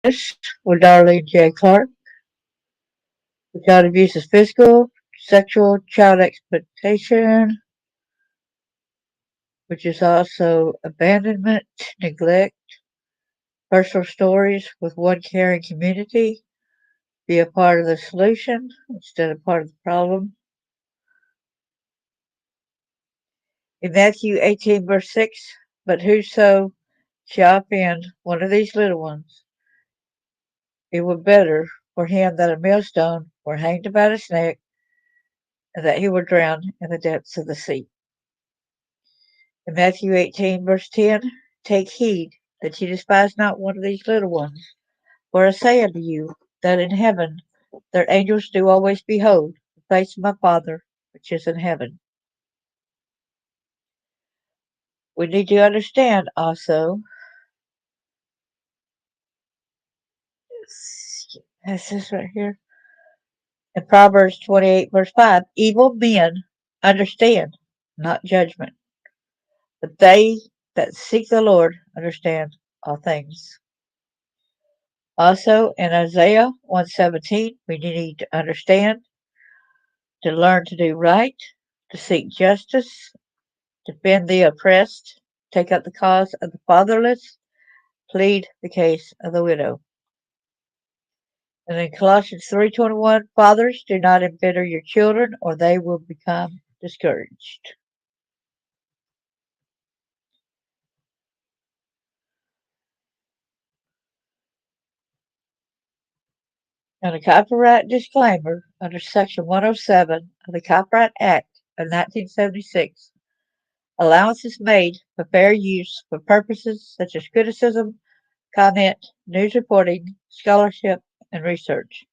this with Darlene J. Clark. Child abuse is physical, sexual, child exploitation, which is also abandonment, neglect, personal stories with one caring community. Be a part of the solution instead of part of the problem. In Matthew 18, verse 6, but whoso shall offend one of these little ones, it were better for him that a millstone were hanged about his neck, and that he were drowned in the depths of the sea. In Matthew 18, verse 10, take heed that ye despise not one of these little ones. For I say unto you, that in heaven their angels do always behold the face of my Father which is in heaven. We need to understand also, that's this right here, in Proverbs 28, verse 5, evil men understand not judgment, but they that seek the Lord understand all things. Also in Isaiah 117, we need to understand, to learn to do right, to seek justice, defend the oppressed, take up the cause of the fatherless, plead the case of the widow. And in Colossians 3:21, fathers, do not embitter your children, or they will become discouraged. And a copyright disclaimer under Section 107 of the Copyright Act of 1976. Allowance is made for fair use for purposes such as criticism, comment, news reporting, scholarship, and research.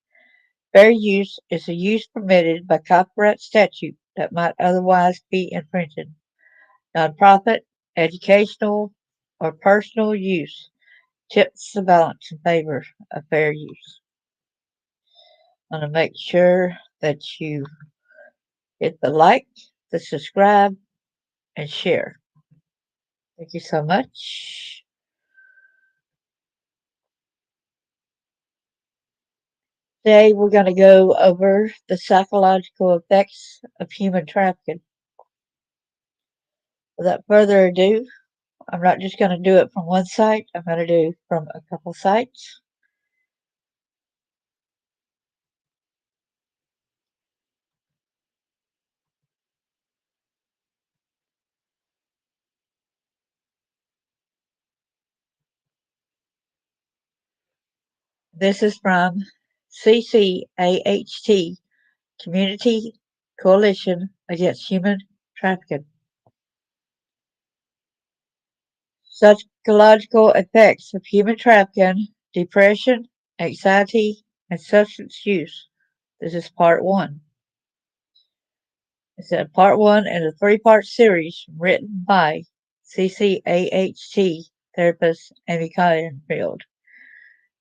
Fair use is the use permitted by copyright statute that might otherwise be infringing. Nonprofit, educational, or personal use tips the balance in favor of fair use. I'm going to make sure that you hit the like, the subscribe, and share. Thank you so much. Today we're going to go over the psychological effects of human trafficking. Without further ado, I'm not just going to do it from one site, I'm going to do from a couple sites. This is from CCAHT, Community Coalition Against Human Trafficking. Psychological effects of human trafficking, depression, anxiety, and substance use. This is part one. It's a part one in a three-part series written by CCAHT therapist Amy Confield.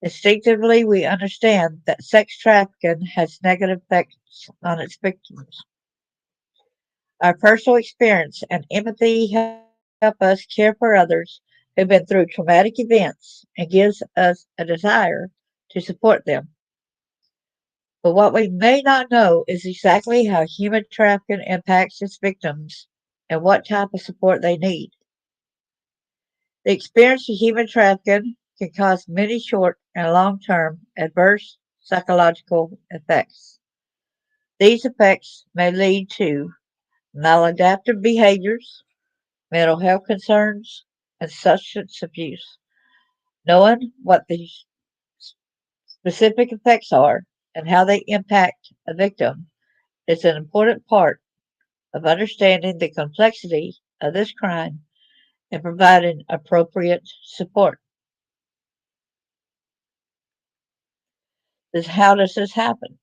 Instinctively, we understand that sex trafficking has negative effects on its victims. Our personal experience and empathy help us care for others who've been through traumatic events and gives us a desire to support them. But what we may not know is exactly how human trafficking impacts its victims and what type of support they need. The experience of human trafficking can cause many short and long term adverse psychological effects. These effects may lead to maladaptive behaviors, mental health concerns, and substance abuse. Knowing what these specific effects are and how they impact a victim is an important part of understanding the complexity of this crime and providing appropriate support. How does this happen?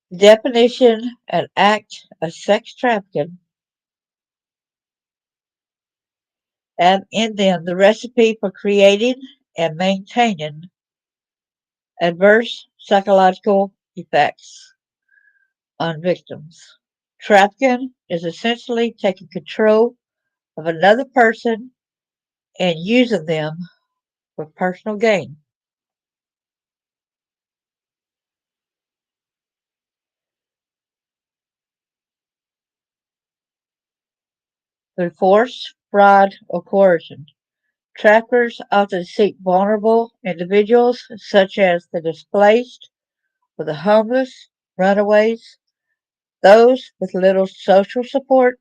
The definition and act of sex trafficking have in them the recipe for creating and maintaining adverse psychological effects on victims. Trafficking is essentially taking control of another person and using them for personal gain. Through force, fraud, or coercion. Traffickers often seek vulnerable individuals such as the displaced or the homeless, runaways, those with little social support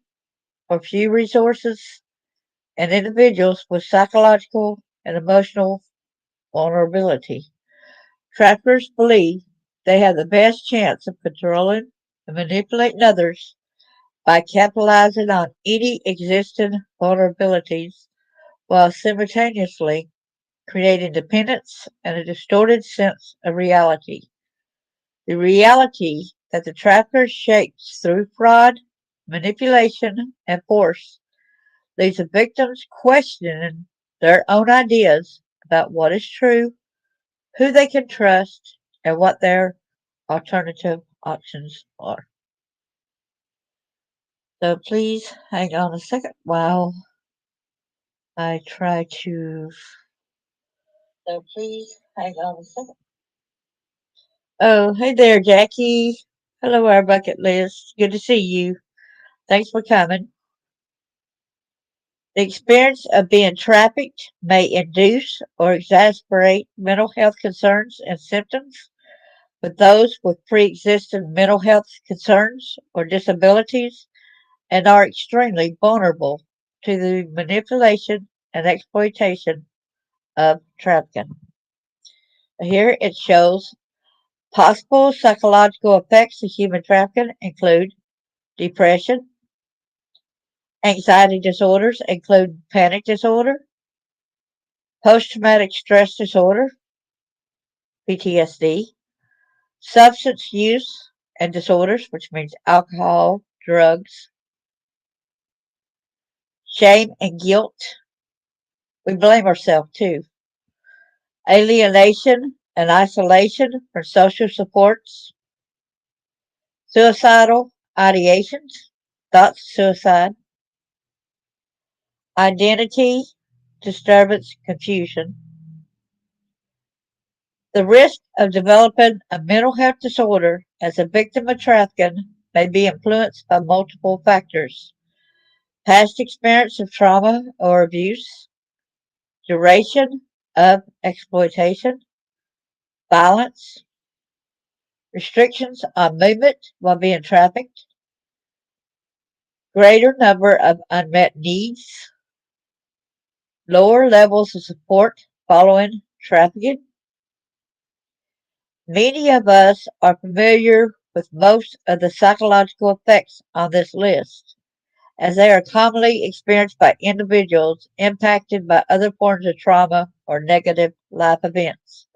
or few resources, and individuals with psychological and emotional vulnerability. Traffickers believe they have the best chance of controlling and manipulating others by capitalizing on any existing vulnerabilities while simultaneously creating dependence and a distorted sense of reality. The reality that the trafficker shapes through fraud, manipulation, and force leaves the victims questioning their own ideas about what is true, who they can trust, and what their alternative options are. So please hang on a second while I try to. So please hang on a second. Oh, hey there, Jackie. Hello, our bucket list. Good to see you. Thanks for coming. The experience of being trafficked may induce or exacerbate mental health concerns and symptoms, with those with pre-existing mental health concerns or disabilities and are extremely vulnerable to the manipulation and exploitation of trafficking. Here it shows possible psychological effects of human trafficking include depression, anxiety disorders include panic disorder, post-traumatic stress disorder, PTSD, substance use and disorders, which means alcohol, drugs, shame and guilt. We blame ourselves too. Alienation and isolation from social supports, suicidal ideations, thoughts of suicide, identity disturbance, confusion. The risk of developing a mental health disorder as a victim of trafficking may be influenced by multiple factors: past experience of trauma or abuse, duration of exploitation, violence, restrictions on movement while being trafficked, greater number of unmet needs, lower levels of support following trafficking. Many of us are familiar with most of the psychological effects on this list, as they are commonly experienced by individuals impacted by other forms of trauma or negative life events.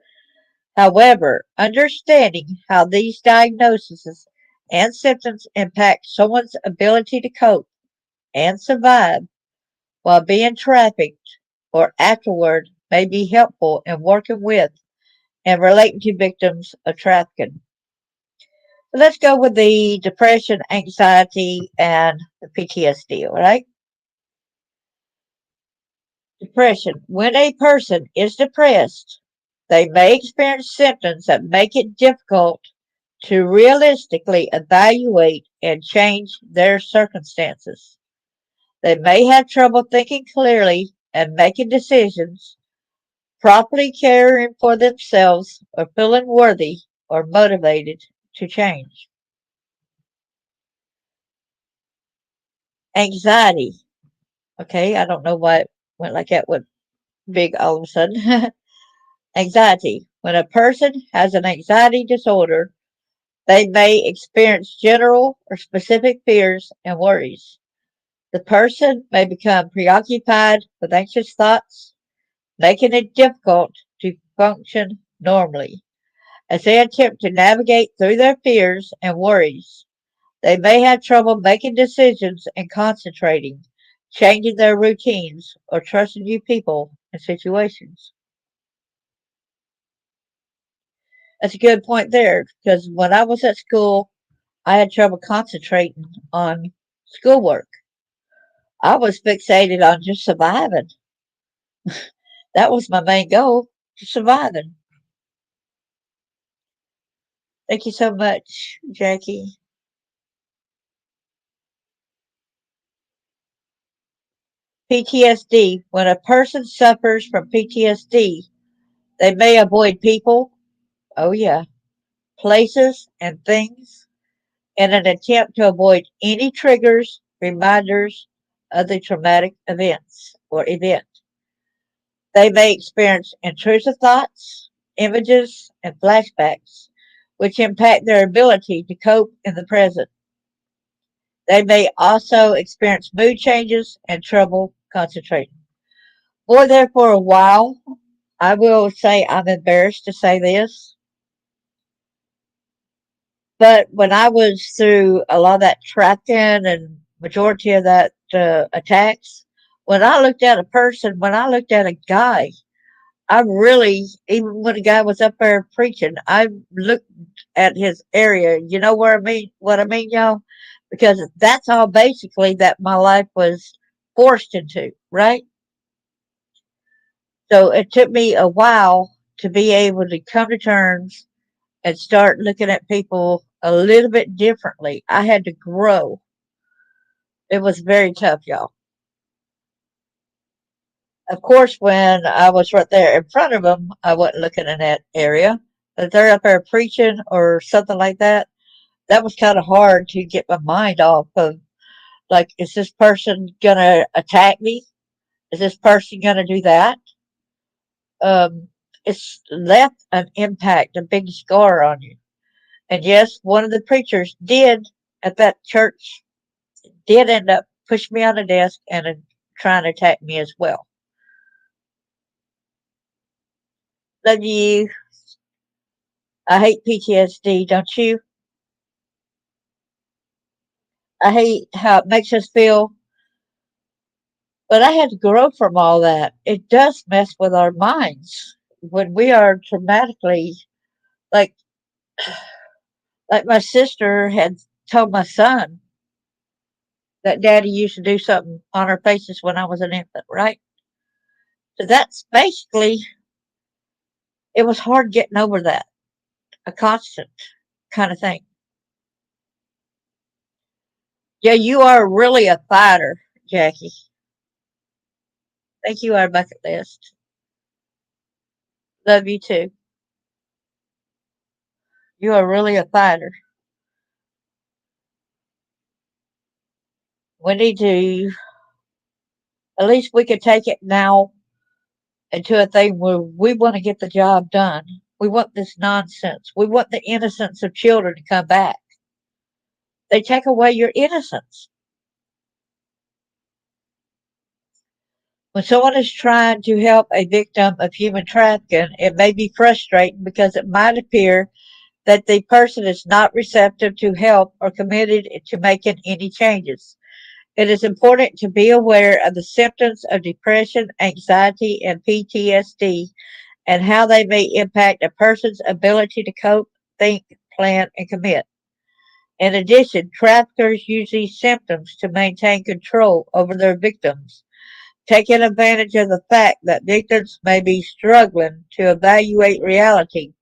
However, understanding how these diagnoses and symptoms impact someone's ability to cope and survive while being trafficked or afterward may be helpful in working with and relating to victims of trafficking. So let's go with the depression, anxiety, and the PTSD, all right? Depression. When a person is depressed, they may experience symptoms that make it difficult to realistically evaluate and change their circumstances. They may have trouble thinking clearly and making decisions, properly caring for themselves, or feeling worthy or motivated to change. Anxiety. Okay, I don't know why it went like that with big all of a sudden. Anxiety. When a person has an anxiety disorder, they may experience general or specific fears and worries. The person may become preoccupied with anxious thoughts, making it difficult to function normally. As they attempt to navigate through their fears and worries, they may have trouble making decisions and concentrating, changing their routines, or trusting new people and situations. That's a good point there, because when I was at school, I had trouble concentrating on schoolwork. I was fixated on just surviving. That was my main goal, to surviving. Thank you so much, Jackie. PTSD. When a person suffers from PTSD, they may avoid people, oh yeah, places and things in an attempt to avoid any triggers, reminders of the traumatic events or event. They may experience intrusive thoughts, images, and flashbacks, which impact their ability to cope in the present. They may also experience mood changes and trouble concentrating. Boy, there for a while, I will say I'm embarrassed to say this, but when I was through a lot of that tracking and majority of that attacks, when I looked at a person, when I looked at a guy, I really, even when a guy was up there preaching, I looked at his area. You know where I mean? What I mean, y'all? Because that's all basically that my life was forced into, right? So it took me a while to be able to come to terms and start looking at people a little bit differently. I had to grow. It was very tough, y'all. Of course, when I was right there in front of them, I wasn't looking in that area. If they're up there preaching or something like that, that was kind of hard to get my mind off of. Like, is this person gonna attack me? Is this person gonna do that? Um, it's left an impact, a big scar on you. And yes, one of the preachers did at that church did end up pushing me on the desk and trying to attack me as well. Love you. I hate PTSD, don't you? I hate how it makes us feel, but I had to grow from all that. It does mess with our minds when we are traumatically, like like my sister had told my son that daddy used to do something on our faces when I was an infant, right? So that's basically, it was hard getting over that, a constant kind of thing. Yeah, you are really a fighter, Jackie. Thank you, our bucket list. Love you too. You are really a fighter. We need to, at least we could take it now into a thing where we want to get the job done. We want this nonsense. We want the innocence of children to come back. They take away your innocence. When someone is trying to help a victim of human trafficking, it may be frustrating because it might appear that the person is not receptive to help or committed to making any changes. It is important to be aware of the symptoms of depression, anxiety, and PTSD and how they may impact a person's ability to cope, think, plan, and commit. In addition, traffickers use these symptoms to maintain control over their victims, taking advantage of the fact that victims may be struggling to evaluate reality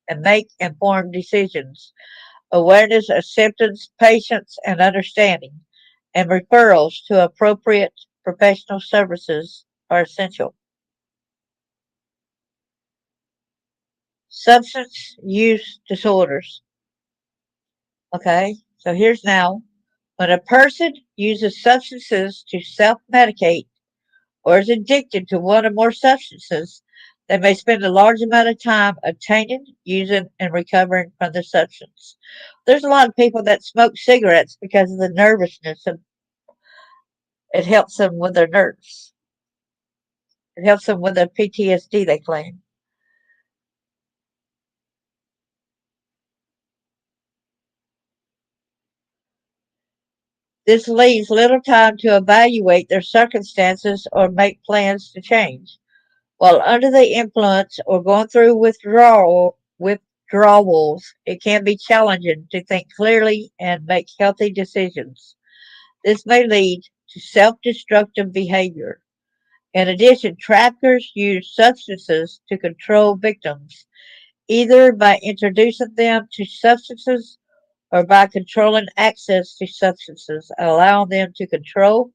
and make informed decisions. Awareness of symptoms, patience, and understanding, and referrals to appropriate professional services are essential. Substance use disorders. Okay, so here's now. When a person uses substances to self medicate or is addicted to one or more substances, they may spend a large amount of time obtaining, using, and recovering from the substance. There's a lot of people that smoke cigarettes because of the nervousness, and it helps them with their nerves. It helps them with their PTSD, they claim. This leaves little time to evaluate their circumstances or make plans to change. While under the influence or going through withdrawals, it can be challenging to think clearly and make healthy decisions. This may lead to self destructive behavior. In addition, traffickers use substances to control victims, either by introducing them to substances or by controlling access to substances, allowing them to control,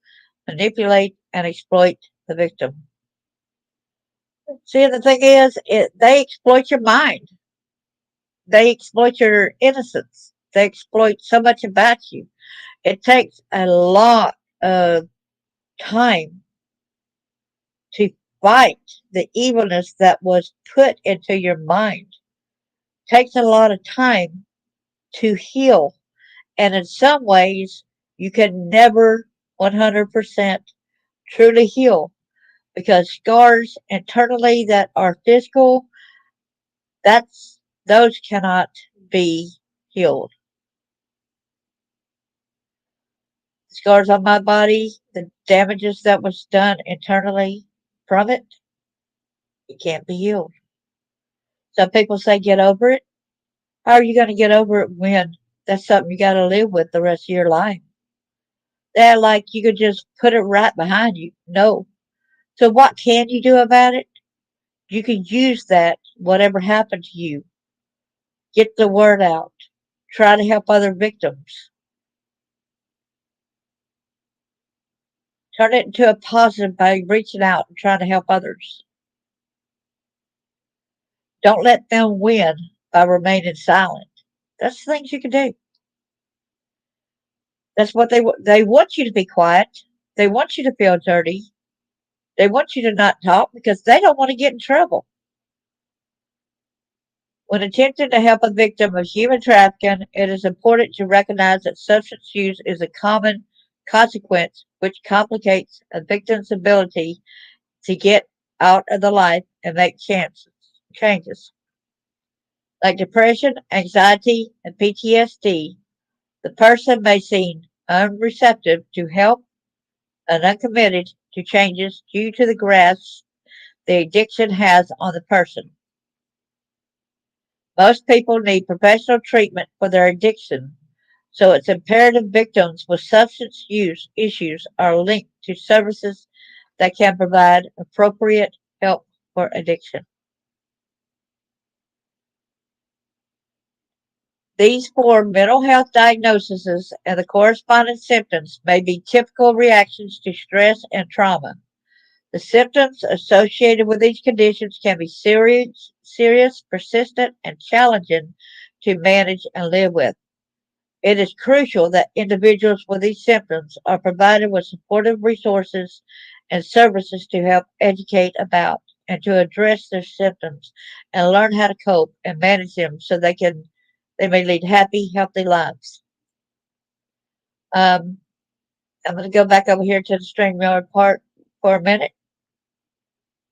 manipulate, and exploit the victim. See, the thing is, they exploit your mind. They exploit your innocence. They exploit so much about you. It takes a lot of time to fight the evilness that was put into your mind. It takes a lot of time to heal. And in some ways, you can never 100% truly heal because scars internally that are physical, those cannot be healed. Scars on my body, the damages that was done internally from it, it can't be healed. Some people say get over it. How are you going to get over it when that's something you got to live with the rest of your life? They're like you could just put it right behind you. No. So what can you do about it? You can use that, whatever happened to you. Get the word out. Try to help other victims. Turn it into a positive by reaching out and trying to help others. Don't let them win by remaining silent. That's the things you can do. That's what they want you to be quiet. They want you to feel dirty. They want you to not talk because they don't want to get in trouble. When attempting to help a victim of human trafficking, it is important to recognize that substance use is a common consequence which complicates a victim's ability to get out of the life and make changes. Like depression, anxiety, and PTSD, the person may seem unreceptive to help and uncommitted to changes due to the grasp the addiction has on the person. Most people need professional treatment for their addiction, so it's imperative victims with substance use issues are linked to services that can provide appropriate help for addiction. These four mental health diagnoses and the corresponding symptoms may be typical reactions to stress and trauma. The symptoms associated with these conditions can be serious, persistent, and challenging to manage and live with. It is crucial that individuals with these symptoms are provided with supportive resources and services to help educate about and to address their symptoms and learn how to cope and manage them so they may lead happy, healthy lives. Um, I'm going to go back over here to the StreamYard part for a minute.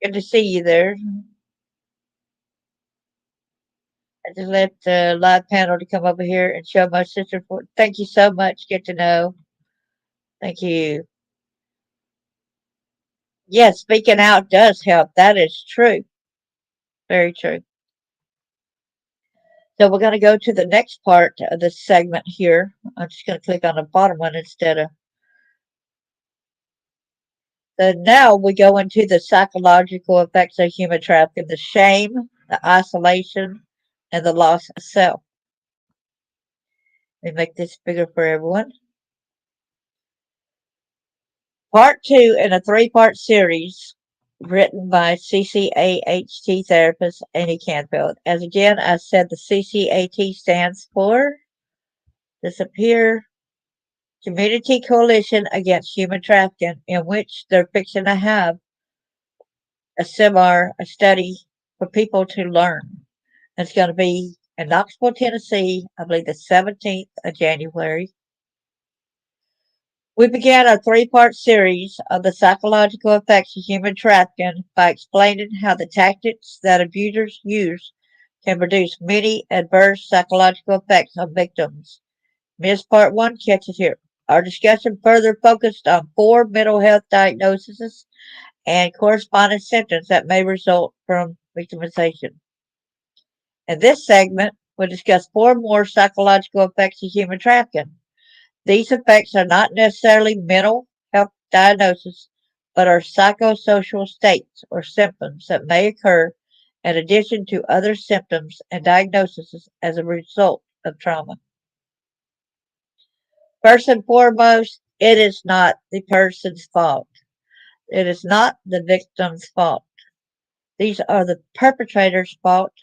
Good to see you there. I just left the live panel to come over here and show my sister. Thank you so much. Get to know. Thank you. Yes, speaking out does help. That is true. Very true. So we're going to go to the next part of this segment here. I'm just going to click on the bottom one instead of. So now we go into the psychological effects of human trafficking, the shame, the isolation, and the loss of self. Let me make this bigger for everyone. Part two in a three-part series written by CCAHT therapist Amy Canfield. As again, I said the CCAT stands for Disappear Community Coalition Against Human Trafficking, in which they're fixing to have a seminar, a study for people to learn. It's going to be in Knoxville, Tennessee, I believe the 17th of January. We began our three-part series of the psychological effects of human trafficking by explaining how the tactics that abusers use can produce many adverse psychological effects on victims. Missed part one, catch it here. Our discussion further focused on four mental health diagnoses and corresponding symptoms that may result from victimization. In this segment, we'll discuss four more psychological effects of human trafficking. These effects are not necessarily mental health diagnoses, but are psychosocial states or symptoms that may occur in addition to other symptoms and diagnoses as a result of trauma. First and foremost, it is not the person's fault. It is not the victim's fault. These are the perpetrator's fault.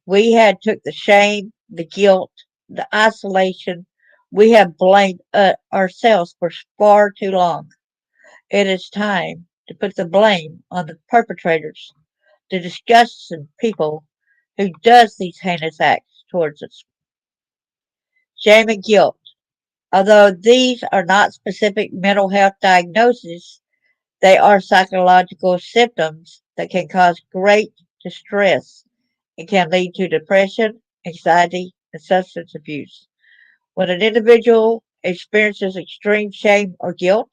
We had took the shame, the guilt, the isolation. We have blamed ourselves for far too long. It is time to put the blame on the perpetrators, the disgusting people who does these heinous acts towards us. Shame and guilt. Although these are not specific mental health diagnoses, they are psychological symptoms that can cause great distress and can lead to depression, anxiety, and substance abuse. When an individual experiences extreme shame or guilt,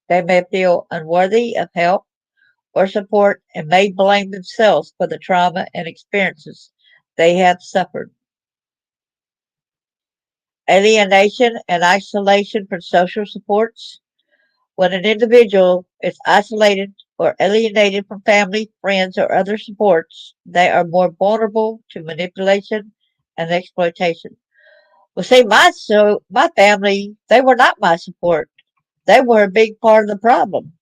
they may feel unworthy of help or support and may blame themselves for the trauma and experiences they have suffered. Alienation and isolation from social supports. When an individual is isolated or alienated from family, friends, or other supports, they are more vulnerable to manipulation and exploitation. Well, see, my family, they were not my support. They were a big part of the problem.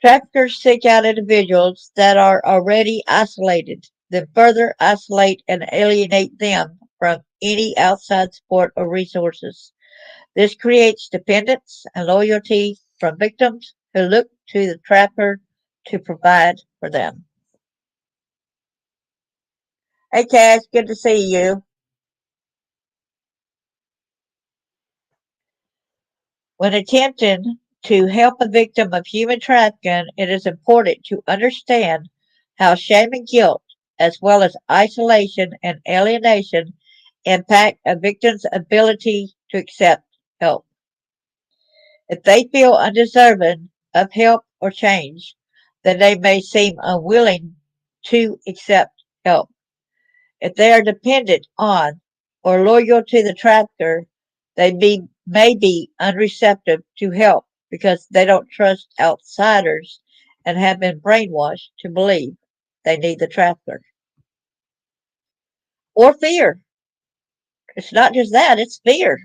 Traffickers seek out individuals that are already isolated, then further isolate and alienate them from any outside support or resources. This creates dependence and loyalty from victims who look to the trapper to provide for them. Hey, Cash, good to see you. When attempting to help a victim of human trafficking, it is important to understand how shame and guilt, as well as isolation and alienation, impact a victim's ability to accept help. If they feel undeserving of help or change, then they may seem unwilling to accept help. If they are dependent on or loyal to the trafficker, may be unreceptive to help because they don't trust outsiders and have been brainwashed to believe they need the trafficker. Or fear. It's not just that, it's fear.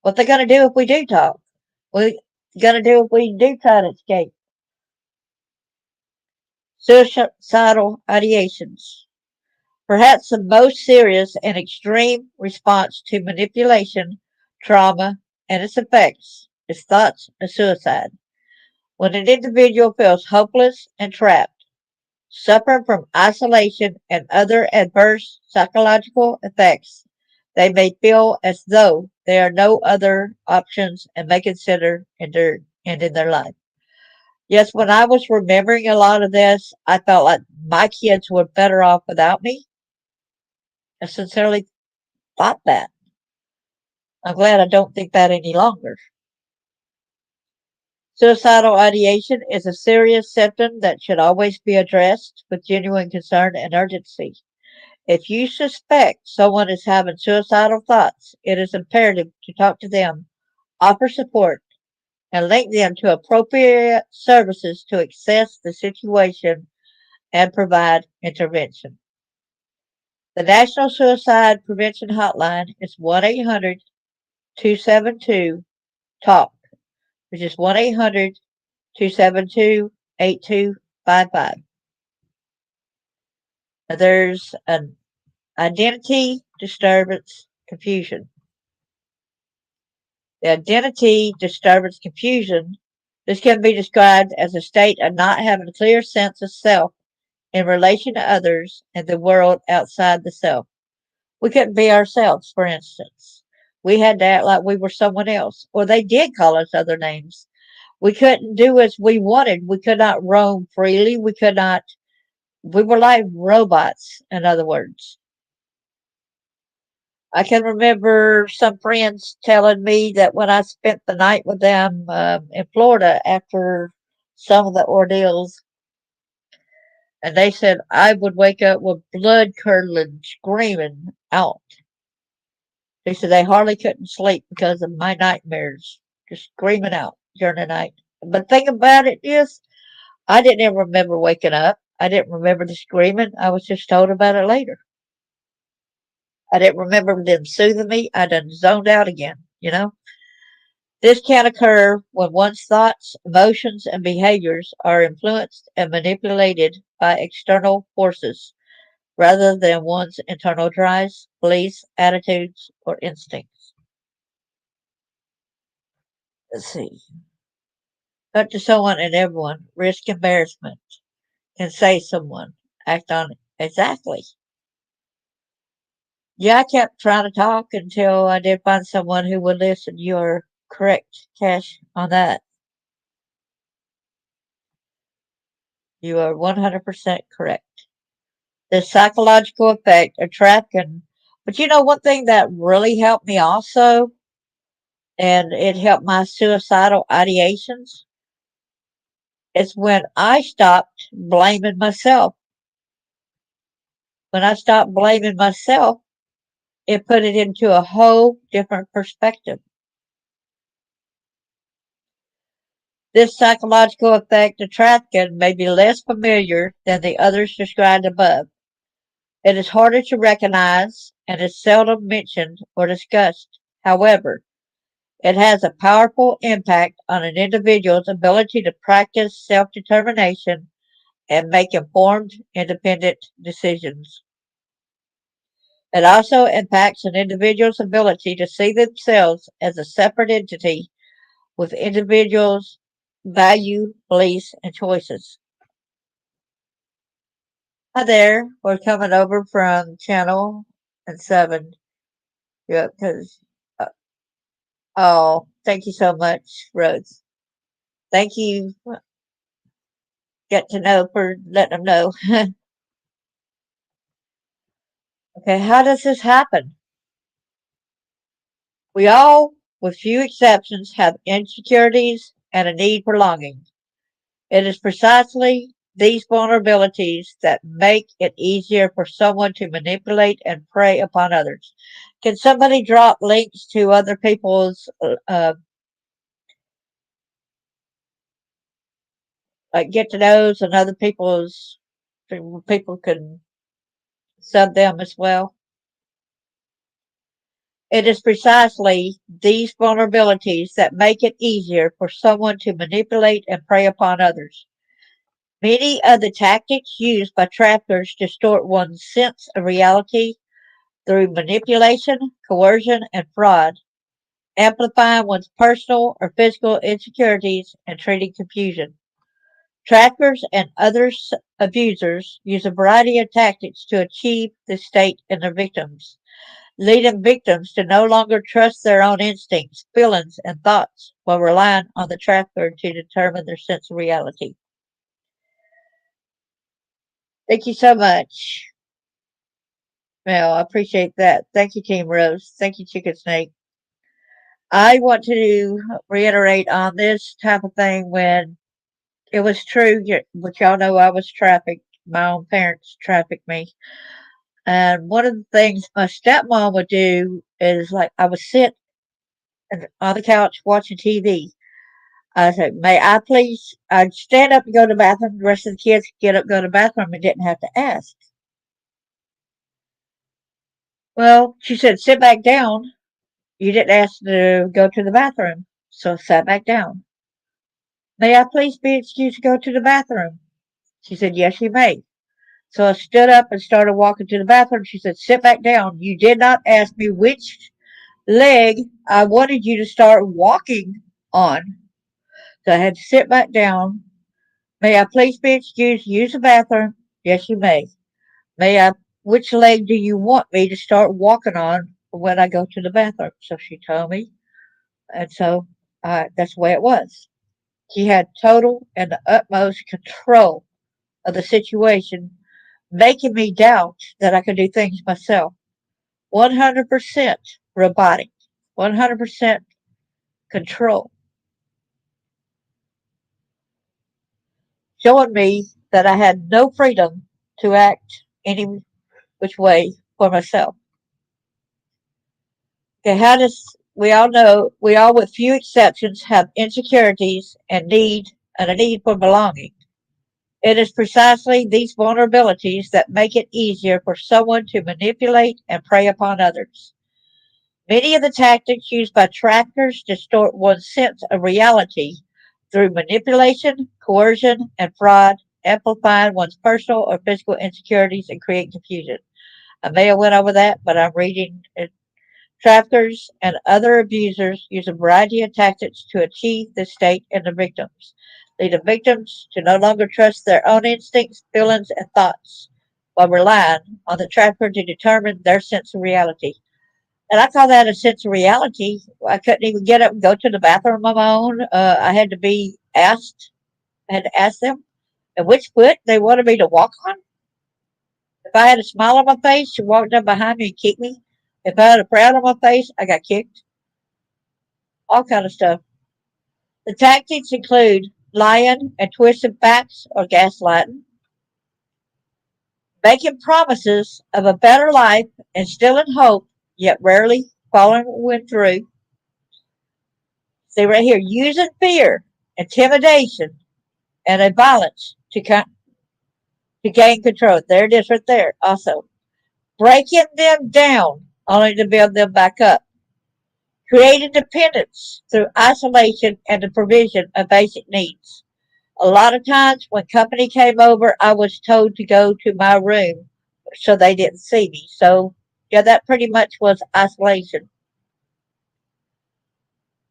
What they going to do if we do talk? What going to do if we do try to escape? Suicidal ideations. Perhaps the most serious and extreme response to manipulation, trauma, and its effects is thoughts of suicide. When an individual feels hopeless and trapped, suffering from isolation and other adverse psychological effects, they may feel as though there are no other options and may consider ending their life. Yes, when I was remembering a lot of this, I felt like my kids were better off without me. I sincerely thought that. I'm glad I don't think that any longer. Suicidal ideation is a serious symptom that should always be addressed with genuine concern and urgency. If you suspect someone is having suicidal thoughts, it is imperative to talk to them, offer support, and link them to appropriate services to assess the situation and provide intervention. The National Suicide Prevention Hotline is 1 800 272 TALK, which is 1 800 272 8255. There's an identity disturbance confusion. The identity disturbance confusion, this can be described as a state of not having a clear sense of self in relation to others and the world outside the self. We couldn't be ourselves, for instance. We had to act like we were someone else, or they did call us other names. We couldn't do as we wanted. We could not roam freely. We were like robots, in other words. I can remember some friends telling me that when I spent the night with them in Florida after some of the ordeals, and they said I would wake up with blood curdling, screaming out. They said they hardly couldn't sleep because of my nightmares, just screaming out. during the night. But the thing about it is, I didn't even remember waking up. I didn't remember the screaming. I was just told about it later. I didn't remember them soothing me. I done zoned out again. This can occur when one's thoughts, emotions, and behaviors are influenced and manipulated by external forces rather than one's internal drives, beliefs, attitudes, or instincts. Let's see. Talk to someone and everyone, risk embarrassment, can say someone, act on it. Exactly. Yeah, I kept trying to talk until I did find someone who would listen. You're correct, Cash, on that. You are 100% correct. The psychological effect of trafficking. But one thing that really helped me also, and it helped my suicidal ideations, is when I stopped blaming myself. When I stopped blaming myself, it put it into a whole different perspective. This psychological effect of trafficking may be less familiar than the others described above. It is harder to recognize and is seldom mentioned or discussed. However, it has a powerful impact on an individual's ability to practice self determination and make informed, independent decisions. It also impacts an individual's ability to see themselves as a separate entity with individuals' value, beliefs, and choices. Hi there. We're coming over from Channel and 7. Yeah, because, oh, thank you so much, Rose. Thank you. Get to know for letting them know. Okay, how does this happen? We all, with few exceptions, have insecurities and a need for longing. It is precisely these vulnerabilities that make it easier for someone to manipulate and prey upon others. Can somebody drop links to other people's, like get to knows and other people's, people can sub them as well? It is precisely these vulnerabilities that make it easier for someone to manipulate and prey upon others. Many of the tactics used by traffickers distort one's sense of reality through manipulation, coercion, and fraud, amplifying one's personal or physical insecurities and treating confusion. Traffickers and other abusers use a variety of tactics to achieve this state in their victims, leading victims to no longer trust their own instincts, feelings, and thoughts while relying on the trafficker to determine their sense of reality. Thank you so much. Well, I appreciate that. Thank you, Team Rose. Thank you, Chicken Snake. I want to reiterate on this type of thing when it was true, but y'all know I was trafficked. My own parents trafficked me. And one of the things my stepmom would do is like I would sit on the couch watching TV. I said, may I please? I'd stand up and go to the bathroom. The rest of the kids could get up, go to the bathroom, and didn't have to ask. Well, she said, sit back down. You didn't ask to go to the bathroom. So I sat back down. May I please be excused to go to the bathroom? She said, yes, you may. So I stood up and started walking to the bathroom. She said, sit back down. You did not ask me which leg I wanted you to start walking on. So I had to sit back down. May I please be excused to use the bathroom? Yes, you may. May I, which leg do you want me to start walking on when I go to the bathroom? So she told me. And so that's the way it was. She had total and the utmost control of the situation, making me doubt that I could do things myself. 100% robotic, 100% control, showing me that I had no freedom to act any which way for myself. Okay, how does we all, with few exceptions, have insecurities and a need for belonging. It is precisely these vulnerabilities that make it easier for someone to manipulate and prey upon others. Many of the tactics used by traffickers distort one's sense of reality through manipulation, coercion, and fraud, amplifying one's personal or physical insecurities and creating confusion. I may have went over that, but I'm reading it. Traffickers and other abusers use a variety of tactics to achieve this state in the victims, leading victims to no longer trust their own instincts, feelings, and thoughts, while relying on the trafficker to determine their sense of reality. And I call that a sense of reality. I couldn't even get up and go to the bathroom on my own. I had to be asked. I had to ask them and which foot they wanted me to walk on. If I had a smile on my face, she walked up behind me and kicked me. If I had a frown on my face, I got kicked. All kind of stuff. The tactics include lying and twisting facts or gaslighting, making promises of a better life, instilling hope, yet rarely following through. See right here, using fear, intimidation, and a violence to gain control. There it is right there. Also, breaking them down only to build them back up. Creating dependence through isolation and the provision of basic needs. A lot of times when company came over, I was told to go to my room so they didn't see me. So, yeah, that pretty much was isolation.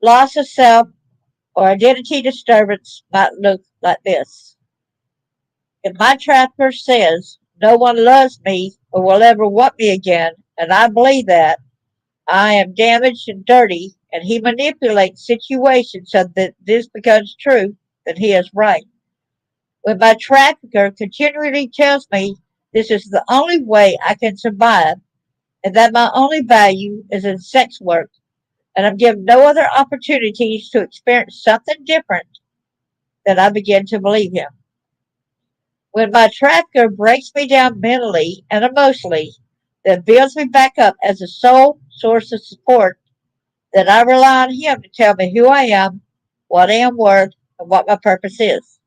Loss of self or identity disturbance might look like this. If my trapper says no one loves me or will ever want me again, and I believe that, I am damaged and dirty, and he manipulates situations so that this becomes true, then he is right. When my trafficker continually tells me this is the only way I can survive and that my only value is in sex work, and I'm given no other opportunities to experience something different, then I begin to believe him. When my trafficker breaks me down mentally and emotionally, then builds me back up as a sole source of support, then I rely on him to tell me who I am, what I am worth, and what my purpose is.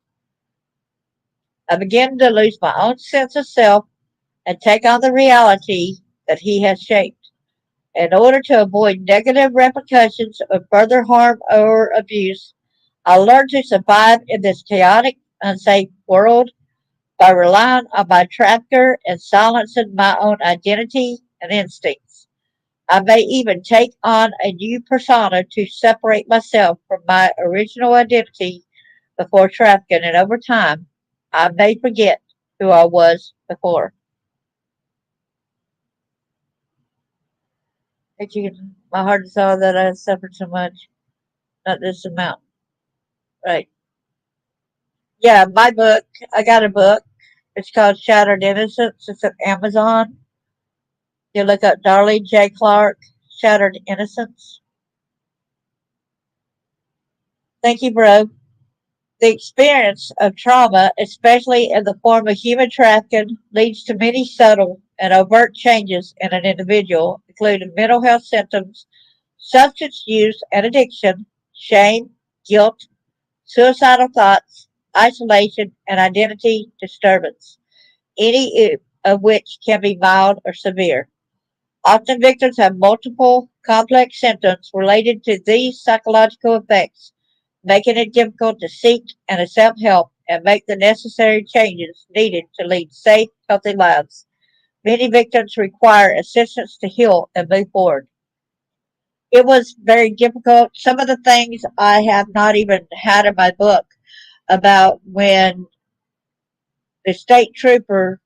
I begin to lose my own sense of self and take on the reality that he has shaped. In order to avoid negative repercussions of further harm or abuse, I learn to survive in this chaotic, unsafe world by relying on my trafficker and silencing my own identity and instincts. I may even take on a new persona to separate myself from my original identity before trafficking, and over time, I may forget who I was before. My heart is all that I have suffered so much, not this amount. Right. Yeah, my book, I got a book. It's called Shattered Innocence. It's on Amazon. You look up Darlene J. Clark, Shattered Innocence. Thank you, bro. The experience of trauma, especially in the form of human trafficking, leads to many subtle and overt changes in an individual, including mental health symptoms, substance use and addiction, shame, guilt, suicidal thoughts, isolation, and identity disturbance, any of which can be mild or severe. Often victims have multiple complex symptoms related to these psychological effects, making it difficult to seek and accept help and make the necessary changes needed to lead safe, healthy lives. Many victims require assistance to heal and move forward. It was very difficult. Some of the things I have not even had in my book about when the state trooper,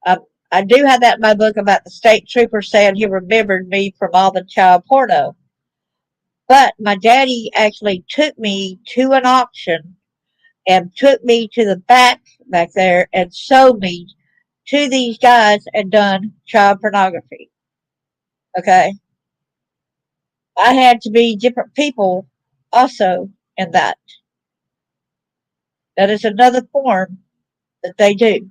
uh, I do have that in my book about the state trooper saying he remembered me from all the child porno. But my daddy actually took me to an auction and took me to the back there and showed me to these guys and done child pornography. Okay. I had to be different people also in that. That is another form that they do.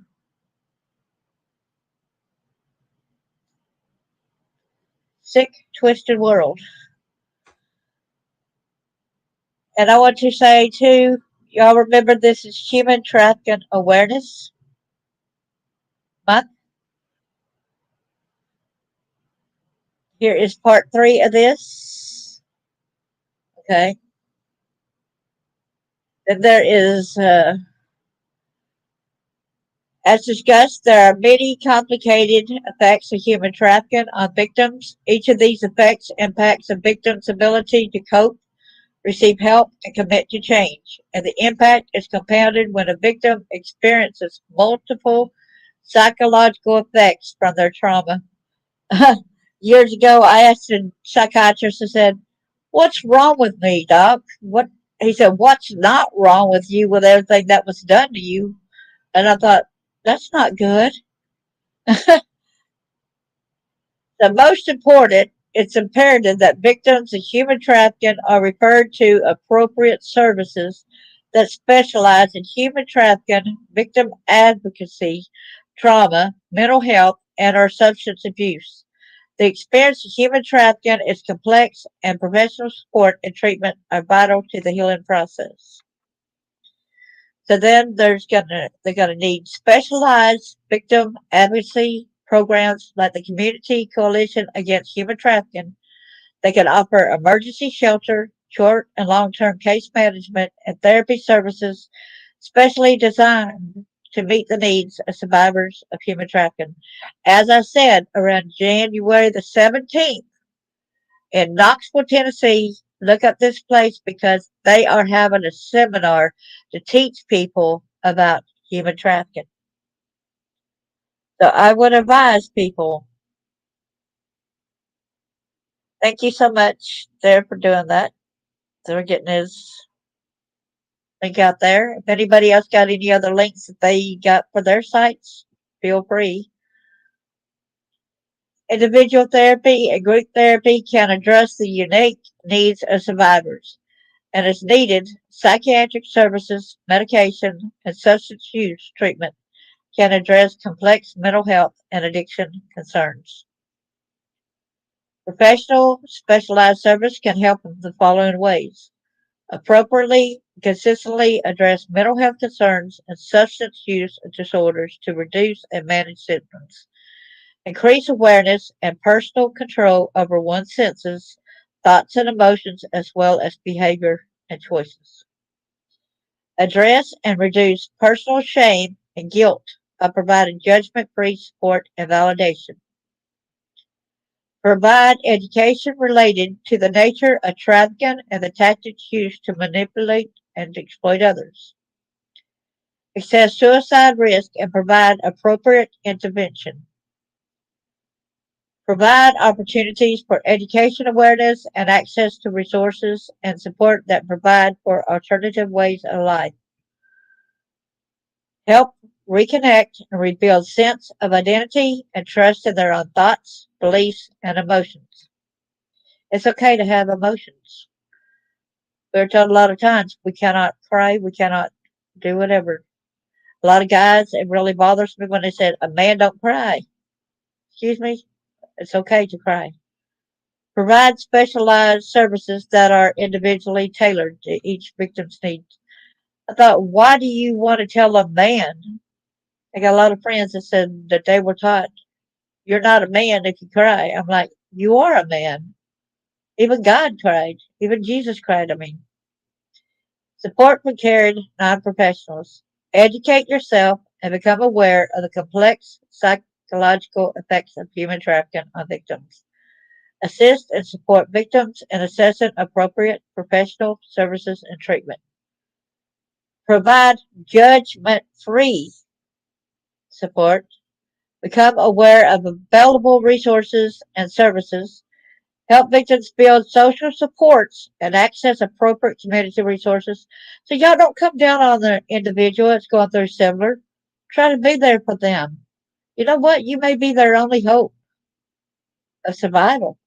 Sick, twisted world. And I want to say too, y'all remember this is Human Trafficking Awareness Month. Here is part three of this. Okay. Then there is, as discussed, there are many complicated effects of human trafficking on victims. Each of these effects impacts a victim's ability to cope, receive help, and commit to change. And the impact is compounded when a victim experiences multiple psychological effects from their trauma. Years ago, I asked a psychiatrist, I said, "What's wrong with me, doc?" He said, "What's not wrong with you with everything that was done to you?" And I thought, that's not good. The most important, it's imperative that victims of human trafficking are referred to appropriate services that specialize in human trafficking, victim advocacy, trauma, mental health, and or substance abuse. The experience of human trafficking is complex, and professional support and treatment are vital to the healing process. So then they're gonna need specialized victim advocacy programs like the Community Coalition Against Human Trafficking. They can offer emergency shelter, short and long term case management, and therapy services specially designed to meet the needs of survivors of human trafficking. As I said, around January the 17th in Knoxville, Tennessee, look up this place because they are having a seminar to teach people about human trafficking. So I would advise people, thank you so much there for doing that. So we're getting his link out there. If anybody else got any other links that they got for their sites, feel free. Individual therapy and group therapy can address the unique needs of survivors, and as needed, psychiatric services, medication, and substance use treatment can address complex mental health and addiction concerns. Professional specialized service can help in the following ways: appropriately, consistently address mental health concerns and substance use disorders to reduce and manage symptoms, increase awareness and personal control over one's senses, thoughts, and emotions, as well as behavior and choices. Address and reduce personal shame and guilt by providing judgment free support and validation. Provide education related to the nature of trafficking and the tactics used to manipulate and exploit others. Assess suicide risk and provide appropriate intervention. Provide opportunities for education awareness and access to resources and support that provide for alternative ways of life. Help reconnect and rebuild sense of identity and trust in their own thoughts, beliefs, and emotions. It's okay to have emotions. We're told a lot of times we cannot cry, we cannot do whatever. A lot of guys, it really bothers me when they said a man don't cry. Excuse me, it's okay to cry. Provide specialized services that are individually tailored to each victim's needs. I thought, why do you want to tell a man? I got a lot of friends that said that they were taught, you're not a man if you cry. I'm like, you are a man. Even God cried. Even Jesus cried. I mean, support for cared non professionals. Educate yourself and become aware of the complex psychological effects of human trafficking on victims. Assist and support victims in assessing appropriate professional services and treatment. Provide judgment free support. Become aware of available resources and services. Help victims build social supports and access appropriate community resources. So y'all don't come down on the individual that's going through similar. Try to be there for them. You know what? You may be their only hope of survival.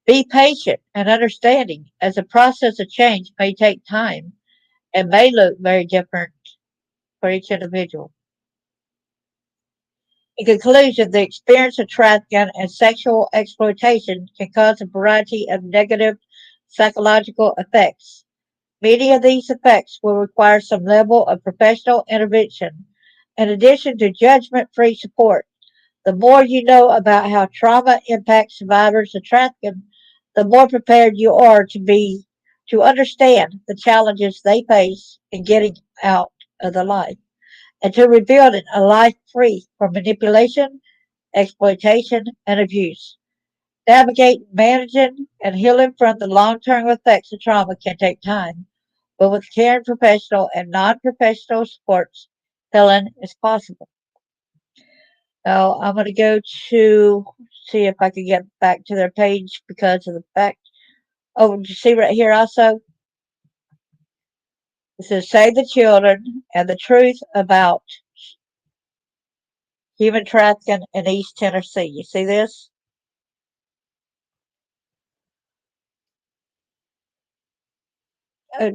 Be patient and understanding as the process of change may take time and may look very different for each individual. In conclusion, the experience of trafficking and sexual exploitation can cause a variety of negative psychological effects. Many of these effects will require some level of professional intervention, in addition to judgment free support. The more you know about how trauma impacts survivors of trafficking, the more prepared you are to understand the challenges they face in getting out of the life and to rebuilding a life free from manipulation, exploitation, and abuse. Navigating, managing, and healing from the long term effects of trauma can take time, but with caring professional and non professional supports, healing is possible. Now, I'm going to go to see if I can get back to their page because of the fact. Oh, you see right here also? It says, Save the Children and the Truth About Human Trafficking in East Tennessee. You see this?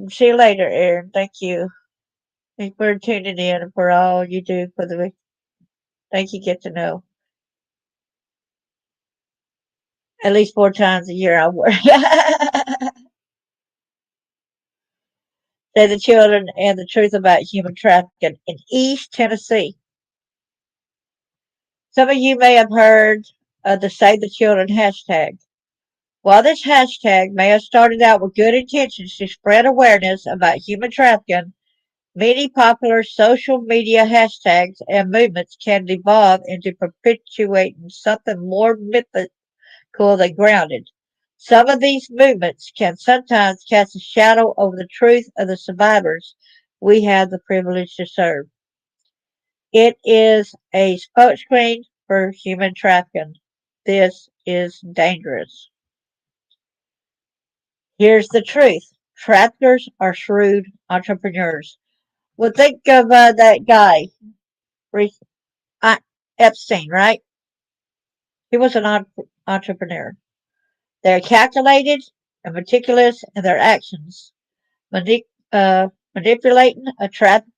See you later, Aaron. Thank you. Thank you for tuning in and for all you do for the. Thank you. Get to know at least 4 times a year. I work. Save the Children and the Truth About Human Trafficking in East Tennessee. Some of you may have heard of the Save the Children hashtag. While this hashtag may have started out with good intentions to spread awareness about human trafficking, many popular social media hashtags and movements can devolve into perpetuating something more mythical than grounded. Some of these movements can sometimes cast a shadow over the truth of the survivors we have the privilege to serve. It is a smokescreen for human trafficking. This is dangerous. Here's the truth. Traffickers are shrewd entrepreneurs. Well, think of that guy, uh, Epstein, right? He was an entrepreneur. They're calculated and meticulous in their actions. Manipulating a trapped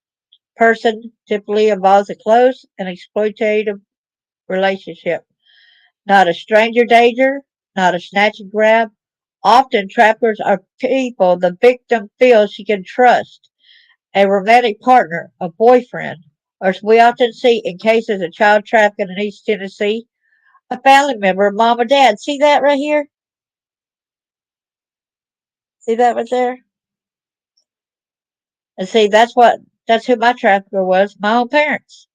person typically involves a close and exploitative relationship. Not a stranger danger, not a snatch and grab. Often trappers are people the victim feels she can trust, a romantic partner, a boyfriend, or as we often see in cases of child trafficking in East Tennessee, a family member, mom or dad. See that right here? See that right there? And see, that's who my trafficker was, my own parents.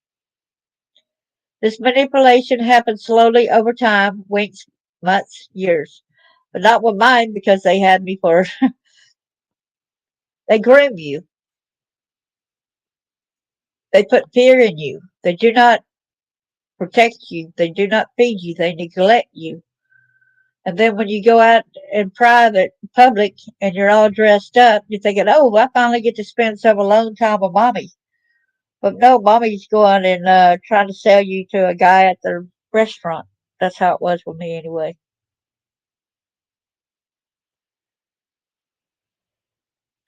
This manipulation happened slowly over time, weeks, months, years. But not with mine because they had me for, they groom you. They put fear in you. They do not protect you. They do not feed you. They neglect you. And then when you go out in private, public, and you're all dressed up, you're thinking, oh, I finally get to spend some alone time with mommy. But no, mommy's going and trying to sell you to a guy at the restaurant. That's how it was with me anyway.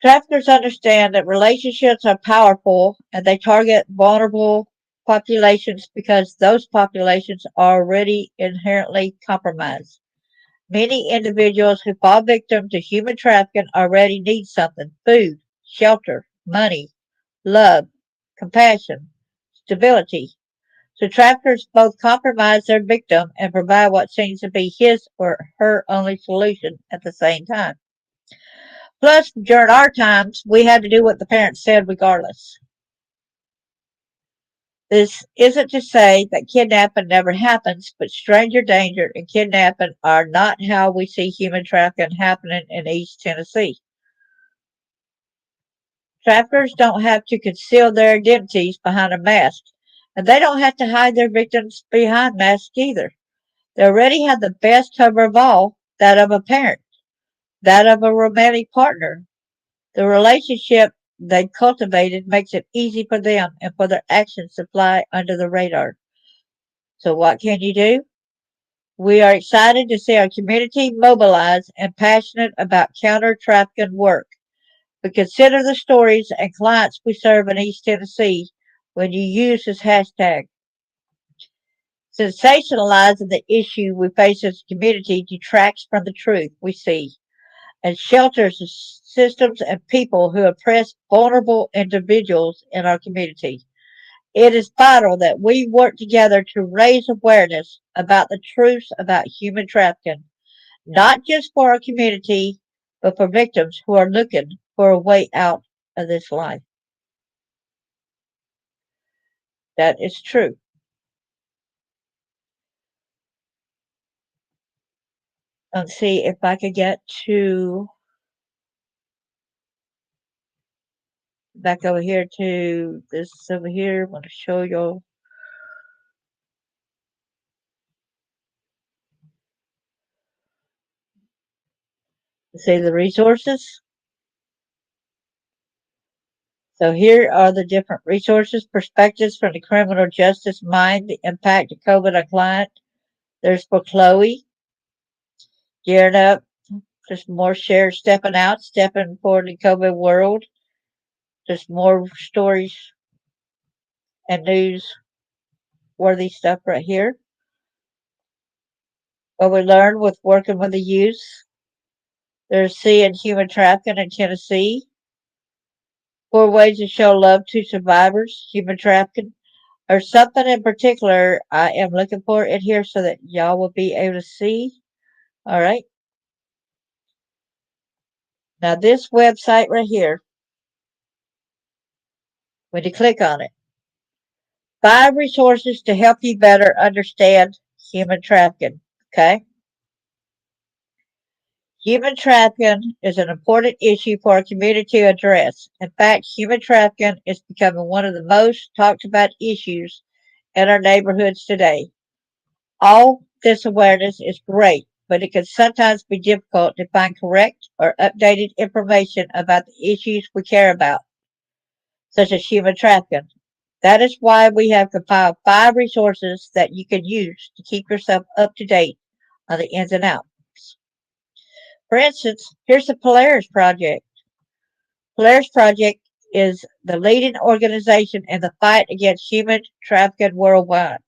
Traffickers understand that relationships are powerful and they target vulnerable populations because those populations are already inherently compromised. Many individuals who fall victim to human trafficking already need something: food, shelter, money, love, compassion, stability. So traffickers both compromise their victim and provide what seems to be his or her only solution at the same time. Plus, during our times, we had to do what the parents said regardless. This isn't to say that kidnapping never happens, but stranger danger and kidnapping are not how we see human trafficking happening in East Tennessee. Traffickers don't have to conceal their identities behind a mask, and they don't have to hide their victims behind masks either. They already have the best cover of all, that of a parent, that of a romantic partner. The relationship they've cultivated makes it easy for them and for their actions to fly under the radar. So what can you do? We are excited to see our community mobilized and passionate about counter-trafficking work. But consider the stories and clients we serve in East Tennessee when you use this hashtag. Sensationalizing the issue we face as a community detracts from the truth we see and shelters the systems, and people who oppress vulnerable individuals in our community. It is vital that we work together to raise awareness about the truths about human trafficking, not just for our community, but for victims who are looking for a way out of this life. That is true. Let's see if I could get to back over here to this over here. I want to show you. See the resources. So here are the different resources, perspectives from the criminal justice mind, the impact of COVID on client. There's for Chloe, gearing up. There's more shares stepping out, stepping for the COVID world. There's more stories and news worthy stuff right here. What we learned with working with the youth. There's seeing human trafficking in Tennessee. 4 ways to show love to survivors, human trafficking. There's something in particular I am looking for in here so that y'all will be able to see. All right. Now this website right here, when you click on it, 5 resources to help you better understand human trafficking. Okay. Human trafficking is an important issue for our community to address. In fact, human trafficking is becoming one of the most talked about issues in our neighborhoods today. All this awareness is great, but it can sometimes be difficult to find correct or updated information about the issues we care about, such as human trafficking. That is why we have compiled 5 resources that you can use to keep yourself up to date on the ins and outs. For instance, here's the Polaris Project. Polaris Project is the leading organization in the fight against human trafficking worldwide.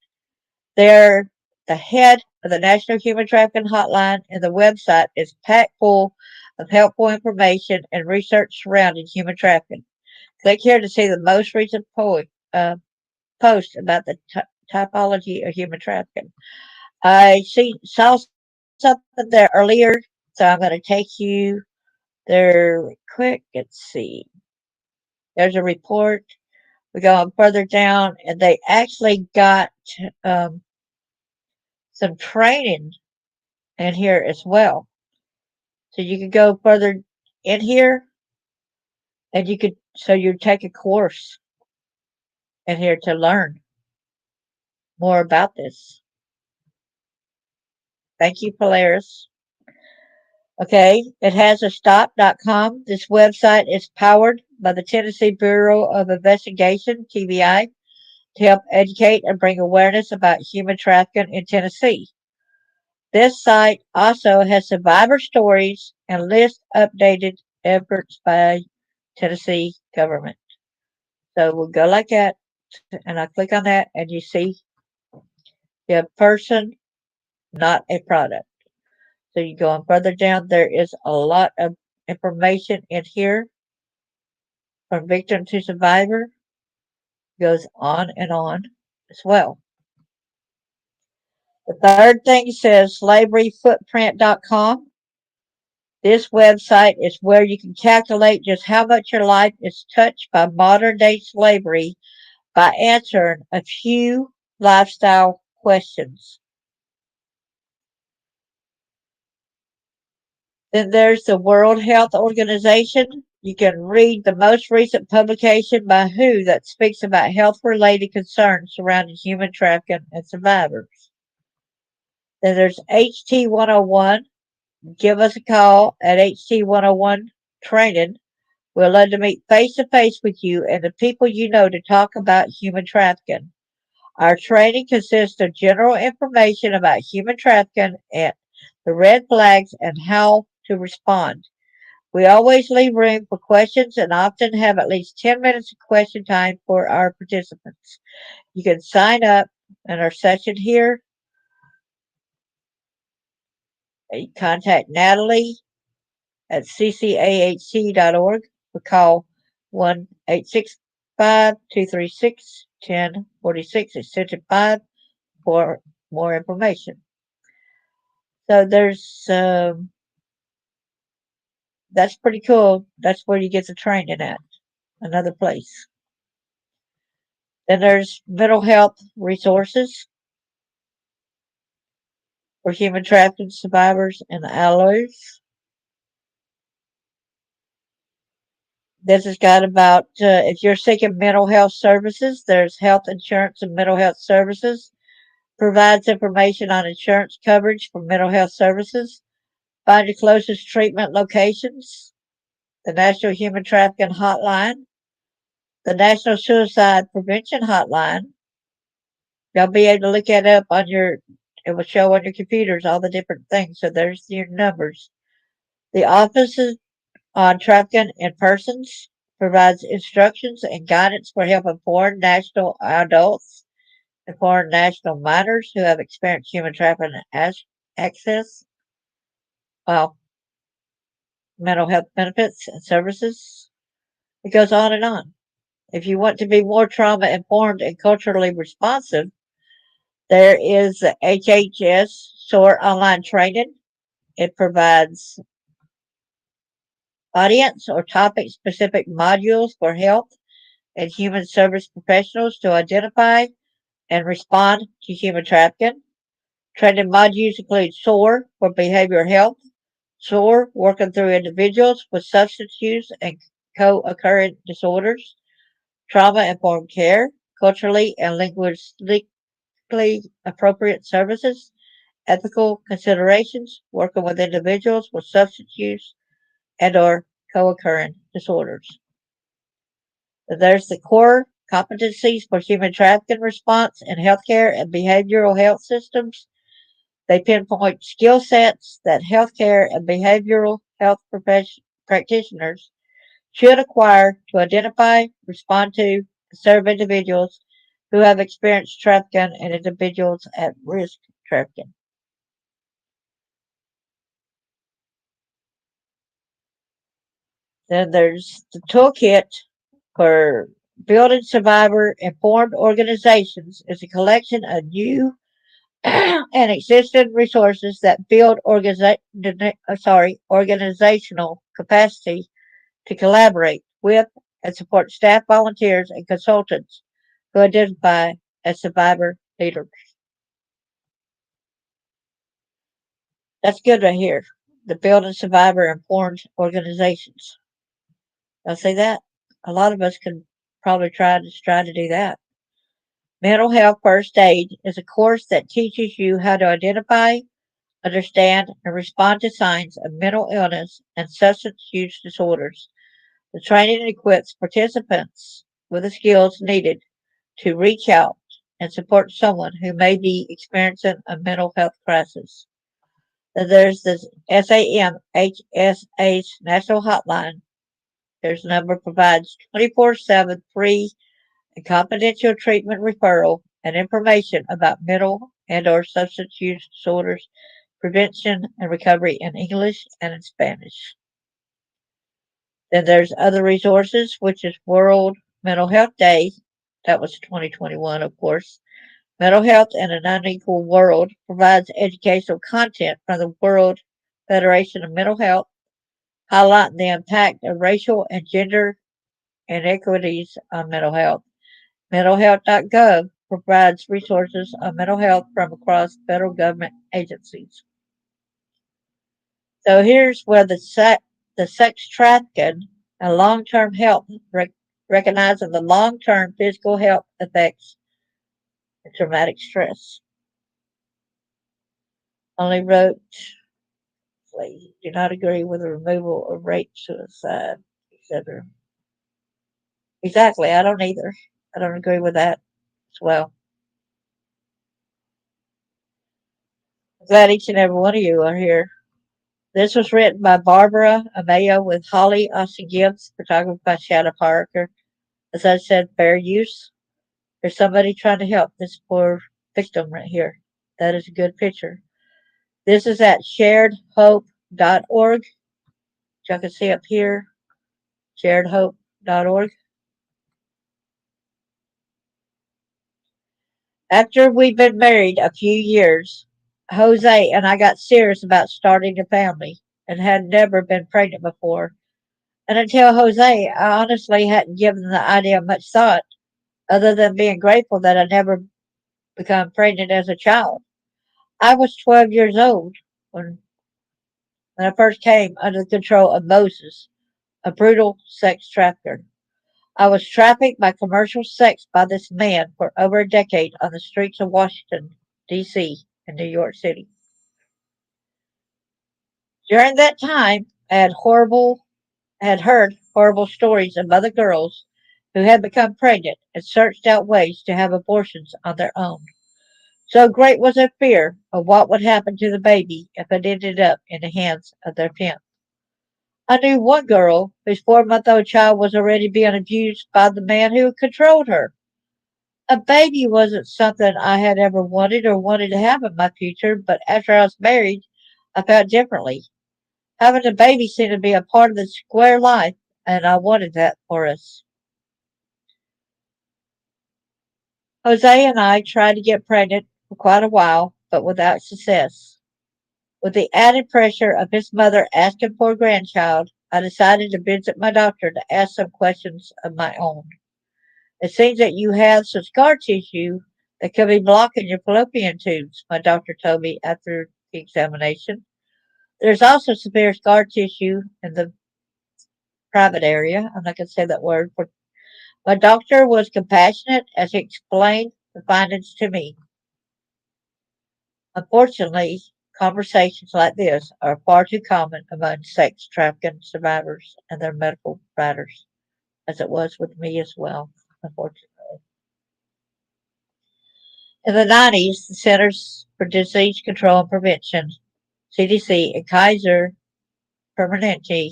They're the head of the National Human Trafficking Hotline, and the website is packed full of helpful information and research surrounding human trafficking. Click here to see the most recent post about the typology of human trafficking. Saw something there earlier, so I'm going to take you there quick. Let's see. There's a report. We go on further down, and they actually got um, some training in here as well. So you could go further in here, and you take a course in here to learn more about this. Thank you, Polaris. Okay, it has a stop.com. This website is powered by the Tennessee Bureau of Investigation, TBI, to help educate and bring awareness about human trafficking in Tennessee. This site also has survivor stories and lists updated efforts by Tennessee government. So we'll go like that, and I click on that, and you see the person, not a product. So you go on further down, there is a lot of information in here from victim to survivor, goes on and on as well. The third thing says slaveryfootprint.com. This website is where you can calculate just how much your life is touched by modern day slavery by answering a few lifestyle questions. Then there's the World Health Organization. You can read the most recent publication by WHO that speaks about health related concerns surrounding human trafficking and survivors. Then there's HT 101. Give us a call at HT 101 Training. We'll love to meet face to face with you and the people you know to talk about human trafficking. Our training consists of general information about human trafficking and the red flags and how to respond. We always leave room for questions and often have at least 10 minutes of question time for our participants. You can sign up in our session here. You contact Natalie at ccaht.org or call 1-865-236-1046 extension 5 for more information. So that's pretty cool. That's where you get the training at, another place. Then there's mental health resources for human trafficking survivors and allies. This has got about, if you're seeking mental health services, there's health insurance and mental health services. Provides information on insurance coverage for mental health services. Find your closest treatment locations. The National Human Trafficking Hotline. The National Suicide Prevention Hotline. You'll be able to look it up on it will show on your computers all the different things. So there's your numbers. The Office on Trafficking in Persons provides instructions and guidance for helping foreign national adults and foreign national minors who have experienced human trafficking access, well, mental health benefits and services. It goes on and on. If you want to be more trauma informed and culturally responsive, there is the HHS SOAR online training. It provides audience or topic specific modules for health and human service professionals to identify and respond to human trafficking. Training modules include SOAR for behavioral health, SOAR working through individuals with substance use and co-occurring disorders, trauma-informed care, culturally and linguistically appropriate services, ethical considerations, working with individuals with substance use and or co-occurring disorders. There's the core competencies for human trafficking response in healthcare and behavioral health systems. They pinpoint skill sets that healthcare and behavioral health practitioners should acquire to identify, respond to, and serve individuals who have experienced trafficking and individuals at risk trafficking. Then there's the toolkit for building survivor informed organizations is a collection of new and existing resources that build organizational capacity to collaborate with and support staff volunteers and consultants who identify as survivor leaders. That's good right here. The building survivor informed organizations. I'll say that. A lot of us can probably try to do that. Mental health first aid is a course that teaches you how to identify, understand, and respond to signs of mental illness and substance use disorders. The training equips participants with the skills needed to reach out and support someone who may be experiencing a mental health crisis. Then there's the SAMHSA's National Hotline. There's a number provides 24/7 free and confidential treatment referral and information about mental and or substance use disorders, prevention and recovery in English and in Spanish. Then there's other resources, which is World Mental Health Day. That was 2021, of course. Mental Health in an Unequal World provides educational content from the World Federation of Mental Health, highlighting the impact of racial and gender inequities on mental health. MentalHealth.gov provides resources on mental health from across federal government agencies. So here's where the sex trafficking and long-term health recognizing the long-term physical health effects of traumatic stress. Only wrote, do not agree with the removal of rape, suicide, etc. Exactly, I don't either. I don't agree with that as well. I'm glad each and every one of you are here. This was written by Barbara Amaya with Holly Austin Gibbs, photographed by Shadow Parker. As I said, fair use. There's somebody trying to help this poor victim right here. That is a good picture. This is at sharedhope.org. y'all can see up here, sharedhope.org. After we'd been married a few years, Jose and I got serious about starting a family and had never been pregnant before. And until Jose, I honestly hadn't given the idea much thought, other than being grateful that I never become pregnant as a child. I was 12 years old when, when I first came under the control of Moses, a brutal sex trafficker. I was trafficked by commercial sex by this man for over a decade on the streets of Washington, D.C. and New York City. During that time, I had heard horrible stories of other girls who had become pregnant and searched out ways to have abortions on their own. So great was their fear of what would happen to the baby if it ended up in the hands of their pimp. I knew one girl whose 4 month old child was already being abused by the man who controlled her. A baby wasn't something I had ever wanted to have in my future, but after I was married, I felt differently. Having a baby seemed to be a part of the square life, and I wanted that for us. Jose and I tried to get pregnant for quite a while, but without success. With the added pressure of his mother asking for a grandchild, I decided to visit my doctor to ask some questions of my own. It seems that you have some scar tissue that could be blocking your fallopian tubes, my doctor told me after the examination. There's also severe scar tissue in the private area. I'm not going to say that word. My doctor was compassionate as he explained the findings to me. Unfortunately, conversations like this are far too common among sex trafficking survivors and their medical providers, as it was with me as well, unfortunately. In the 90s, the Centers for Disease Control and Prevention, CDC, and Kaiser Permanente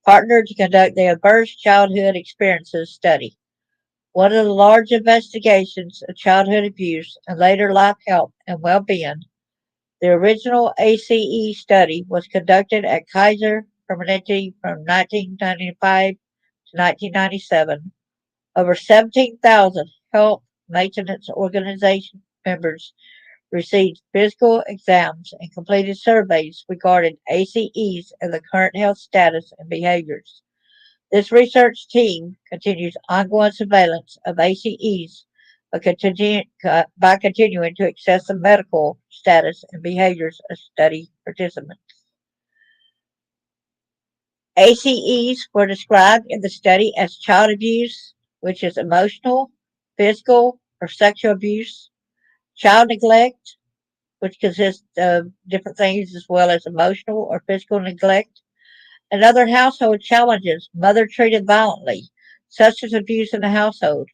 partnered to conduct the Adverse Childhood Experiences Study, one of the large investigations of childhood abuse and later life health and well-being. The original ACE study was conducted at Kaiser Permanente from 1995 to 1997. Over 17,000 health maintenance organization members received physical exams and completed surveys regarding ACEs and the current health status and behaviors. This research team continues ongoing surveillance of ACEs by continuing to assess the medical status and behaviors of study participants. ACEs were described in the study as child abuse, which is emotional, physical, or sexual abuse, child neglect, which consists of different things as well as emotional or physical neglect, and other household challenges, mother treated violently, substance abuse in the household,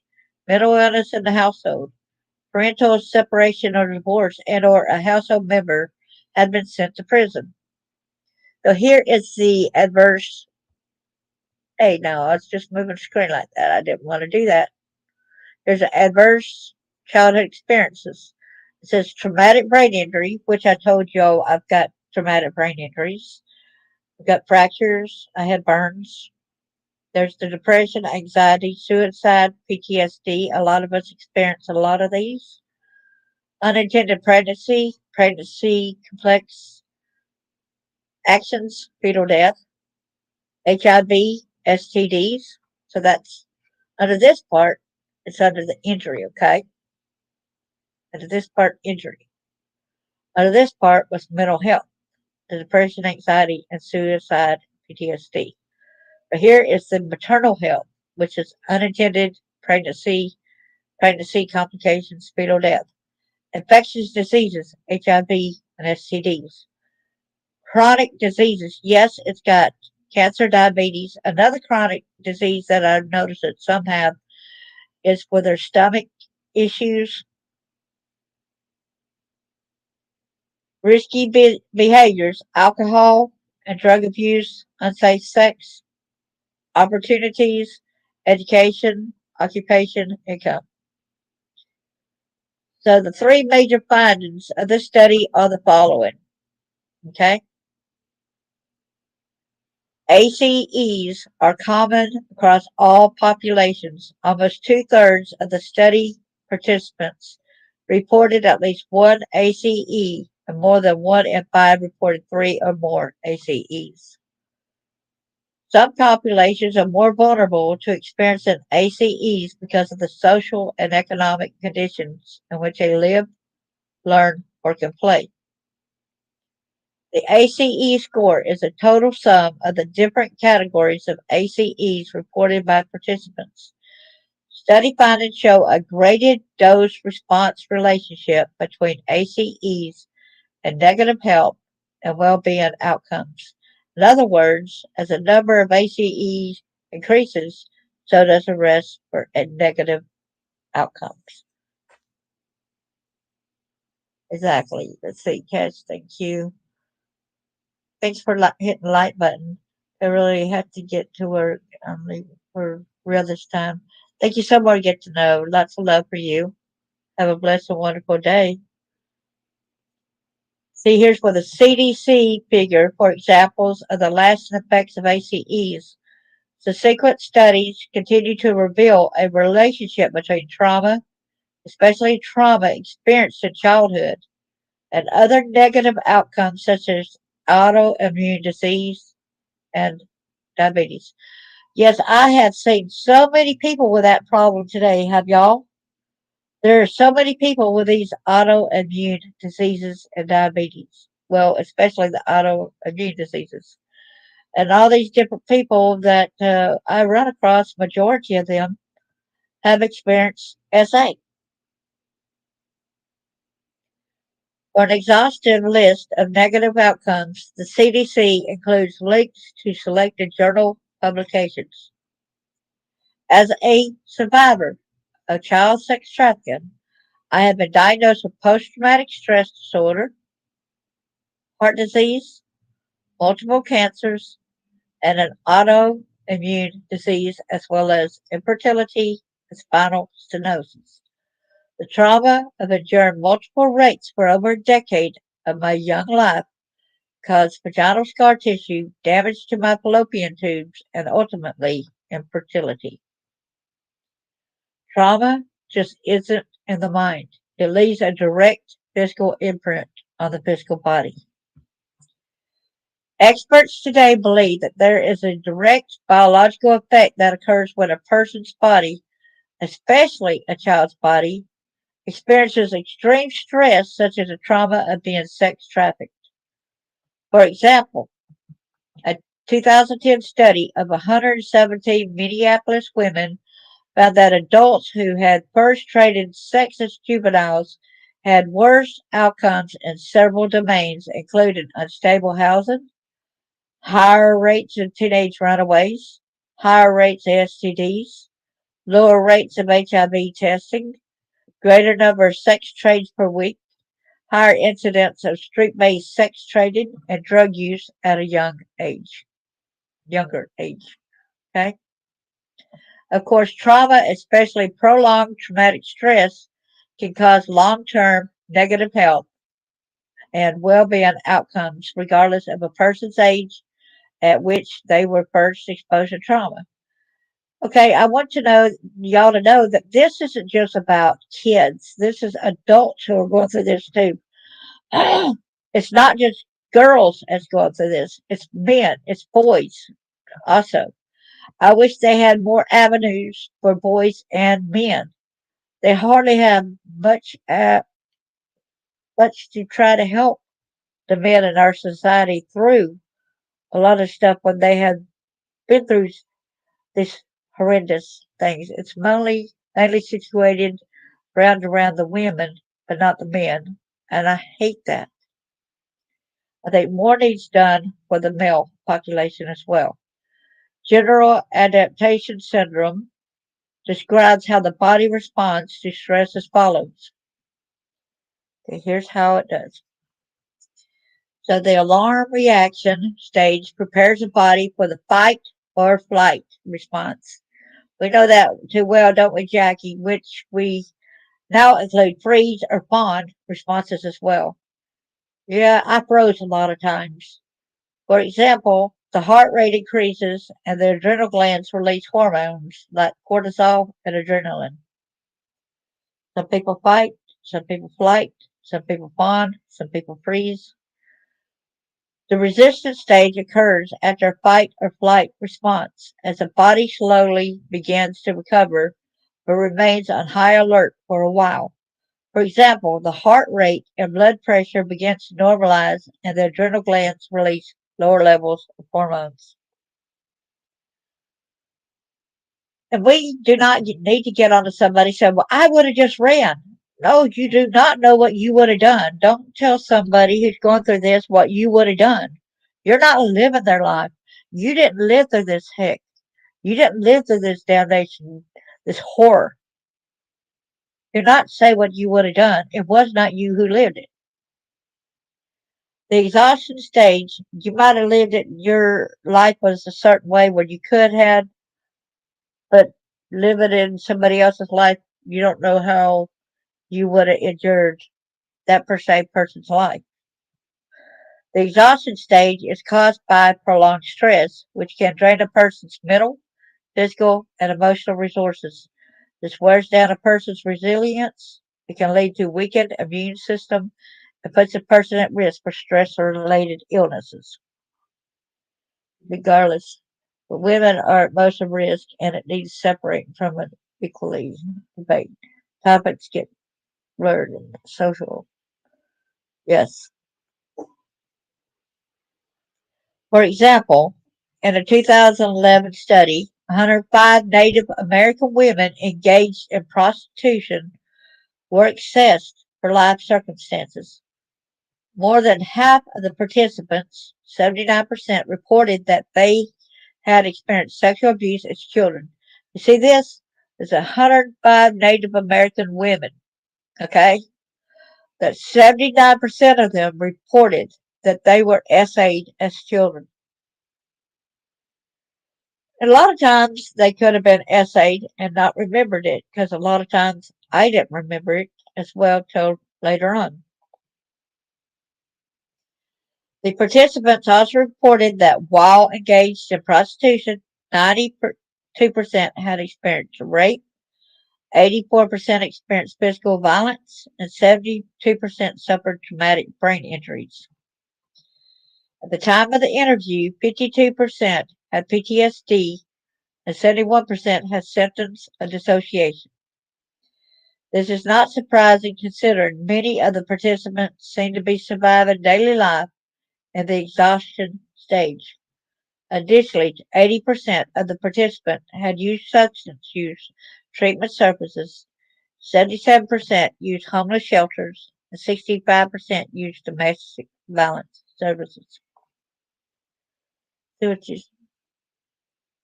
mental illness in the household, parental separation or divorce, and or a household member had been sent to prison. So here is the adverse. Hey, no, I was just moving the screen like that. I didn't want to do that. There's an adverse childhood experiences. It says traumatic brain injury, which I told y'all I've got traumatic brain injuries. I've got fractures. I had burns. There's the depression, anxiety, suicide, PTSD. A lot of us experience a lot of these. Unintended pregnancy, pregnancy complex actions, fetal death, HIV, STDs. So that's under this part, it's under the injury, okay? Under this part, injury. Under this part was mental health, the depression, anxiety, and suicide, PTSD. But here is the maternal health, which is unintended pregnancy complications, fetal death, infectious diseases, HIV, and STDs. Chronic diseases, yes, it's got cancer, diabetes. Another chronic disease that I've noticed that some have is for their stomach issues, risky behaviors, alcohol and drug abuse, unsafe sex, opportunities, education, occupation, income. So the three major findings of this study are the following. Okay. ACEs are common across all populations. Almost two-thirds of the study participants reported at least one ACE, and more than 1 in 5 reported three or more ACEs. Some populations are more vulnerable to experiencing ACEs because of the social and economic conditions in which they live, learn, or can play. The ACE score is a total sum of the different categories of ACEs reported by participants. Study findings show a graded dose response relationship between ACEs and negative health and well being outcomes. In other words, as the number of ACEs increases, so does the risk for negative outcomes. Exactly. Let's see, catch. Thank you. Thanks for hitting the like button. I really have to get to work for real this time. Thank you so much. Get to know. Lots of love for you. Have a blessed and wonderful day. See, here's where the CDC figure for examples of the lasting effects of ACEs. Subsequent studies continue to reveal a relationship between trauma, especially trauma experienced in childhood, and other negative outcomes such as autoimmune disease and diabetes. Yes, I have seen so many people with that problem today. Have y'all? There are so many people with these autoimmune diseases and diabetes. Well, especially the autoimmune diseases. And all these different people that I run across, majority of them have experienced SA. For an exhaustive list of negative outcomes, the CDC includes links to selected journal publications. As a survivor of child sex trafficking, I have been diagnosed with post traumatic stress disorder, heart disease, multiple cancers, and an autoimmune disease, as well as infertility and spinal stenosis. The trauma of enduring multiple rapes for over a decade of my young life caused vaginal scar tissue, damage to my fallopian tubes, and ultimately infertility. Trauma just isn't in the mind. It leaves a direct physical imprint on the physical body. Experts today believe that there is a direct biological effect that occurs when a person's body, especially a child's body, experiences extreme stress such as the trauma of being sex trafficked. For example, a 2010 study of 117 Minneapolis women found that adults who had first traded sex as juveniles had worse outcomes in several domains, including unstable housing, higher rates of teenage runaways, higher rates of STDs, lower rates of HIV testing, greater number of sex trades per week, higher incidence of street-based sex trading, and drug use at a younger age. Okay. Of course, trauma, especially prolonged traumatic stress, can cause long-term negative health and well-being outcomes, regardless of a person's age at which they were first exposed to trauma. Okay, I want to know y'all to know that this isn't just about kids. This is adults who are going through this too. It's not just girls that's going through this. It's men. It's boys also. I wish they had more avenues for boys and men. They hardly have much to try to help the men in our society through a lot of stuff when they have been through these horrendous things. It's mainly situated around the women, but not the men, and I hate that. I think more needs done for the male population as well. General adaptation syndrome describes how the body responds to stress as follows. Okay, here's how it does. So the alarm reaction stage prepares the body for the fight or flight response. We know that too well, don't we, Jackie? Which we now include freeze or fawn responses as well. Yeah, I froze a lot of times. For example, the heart rate increases and the adrenal glands release hormones like cortisol and adrenaline. Some people fight, some people flight, some people fawn, some people freeze. The resistance stage occurs after a fight or flight response as the body slowly begins to recover but remains on high alert for a while. For example, the heart rate and blood pressure begins to normalize and the adrenal glands release lower levels of hormones. And we do not need to get onto somebody saying, well, I would have just ran. No, you do not know what you would have done. Don't tell somebody who's going through this what you would have done. You're not living their life. You didn't live through this heck. You didn't live through this damnation, this horror. Do not say what you would have done. It was not you who lived it. The exhaustion stage, you might have lived it, your life was a certain way where you could have, but living in somebody else's life, you don't know how you would have endured that per se person's life. The exhaustion stage is caused by prolonged stress, which can drain a person's mental, physical, and emotional resources. This wears down a person's resilience. It can lead to weakened immune system and puts a person at risk for stress-related illnesses. Regardless, but women are at most of risk, and it needs separating from it equally debate. Topics get blurred in social. Yes. For example, in a 2011 study, 105 Native American women engaged in prostitution were assessed for life circumstances. More than half of the participants, 79%, reported that they had experienced sexual abuse as children. You see this? There's 105 Native American women, okay? That 79% of them reported that they were SA'd as children. And a lot of times they could have been SA'd and not remembered it because a lot of times I didn't remember it as well till later on. The participants also reported that while engaged in prostitution, 92% had experienced rape, 84% experienced physical violence, and 72% suffered traumatic brain injuries. At the time of the interview, 52% had PTSD and 71% had symptoms of dissociation. This is not surprising considering many of the participants seem to be surviving daily life in the exhaustion stage. Additionally, 80% of the participants had used substance use treatment services, 77% used homeless shelters, and 65% used domestic violence services. So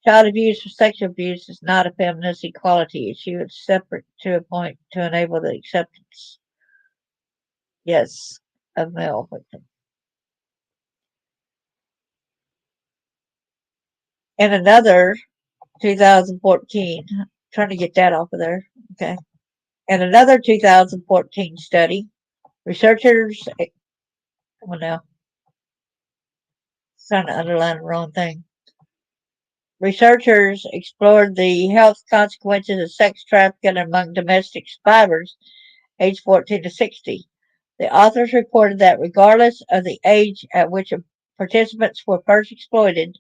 child abuse or sexual abuse is not a feminist equality issue. It's separate to a point to enable the acceptance, yes, of male victims. In another 2014, trying to get that off of there, okay. In another 2014 study, researchers, well now, trying to underline the wrong thing. Researchers explored the health consequences of sex trafficking among domestic survivors aged 14 to 60. The authors reported that regardless of the age at which participants were first exploited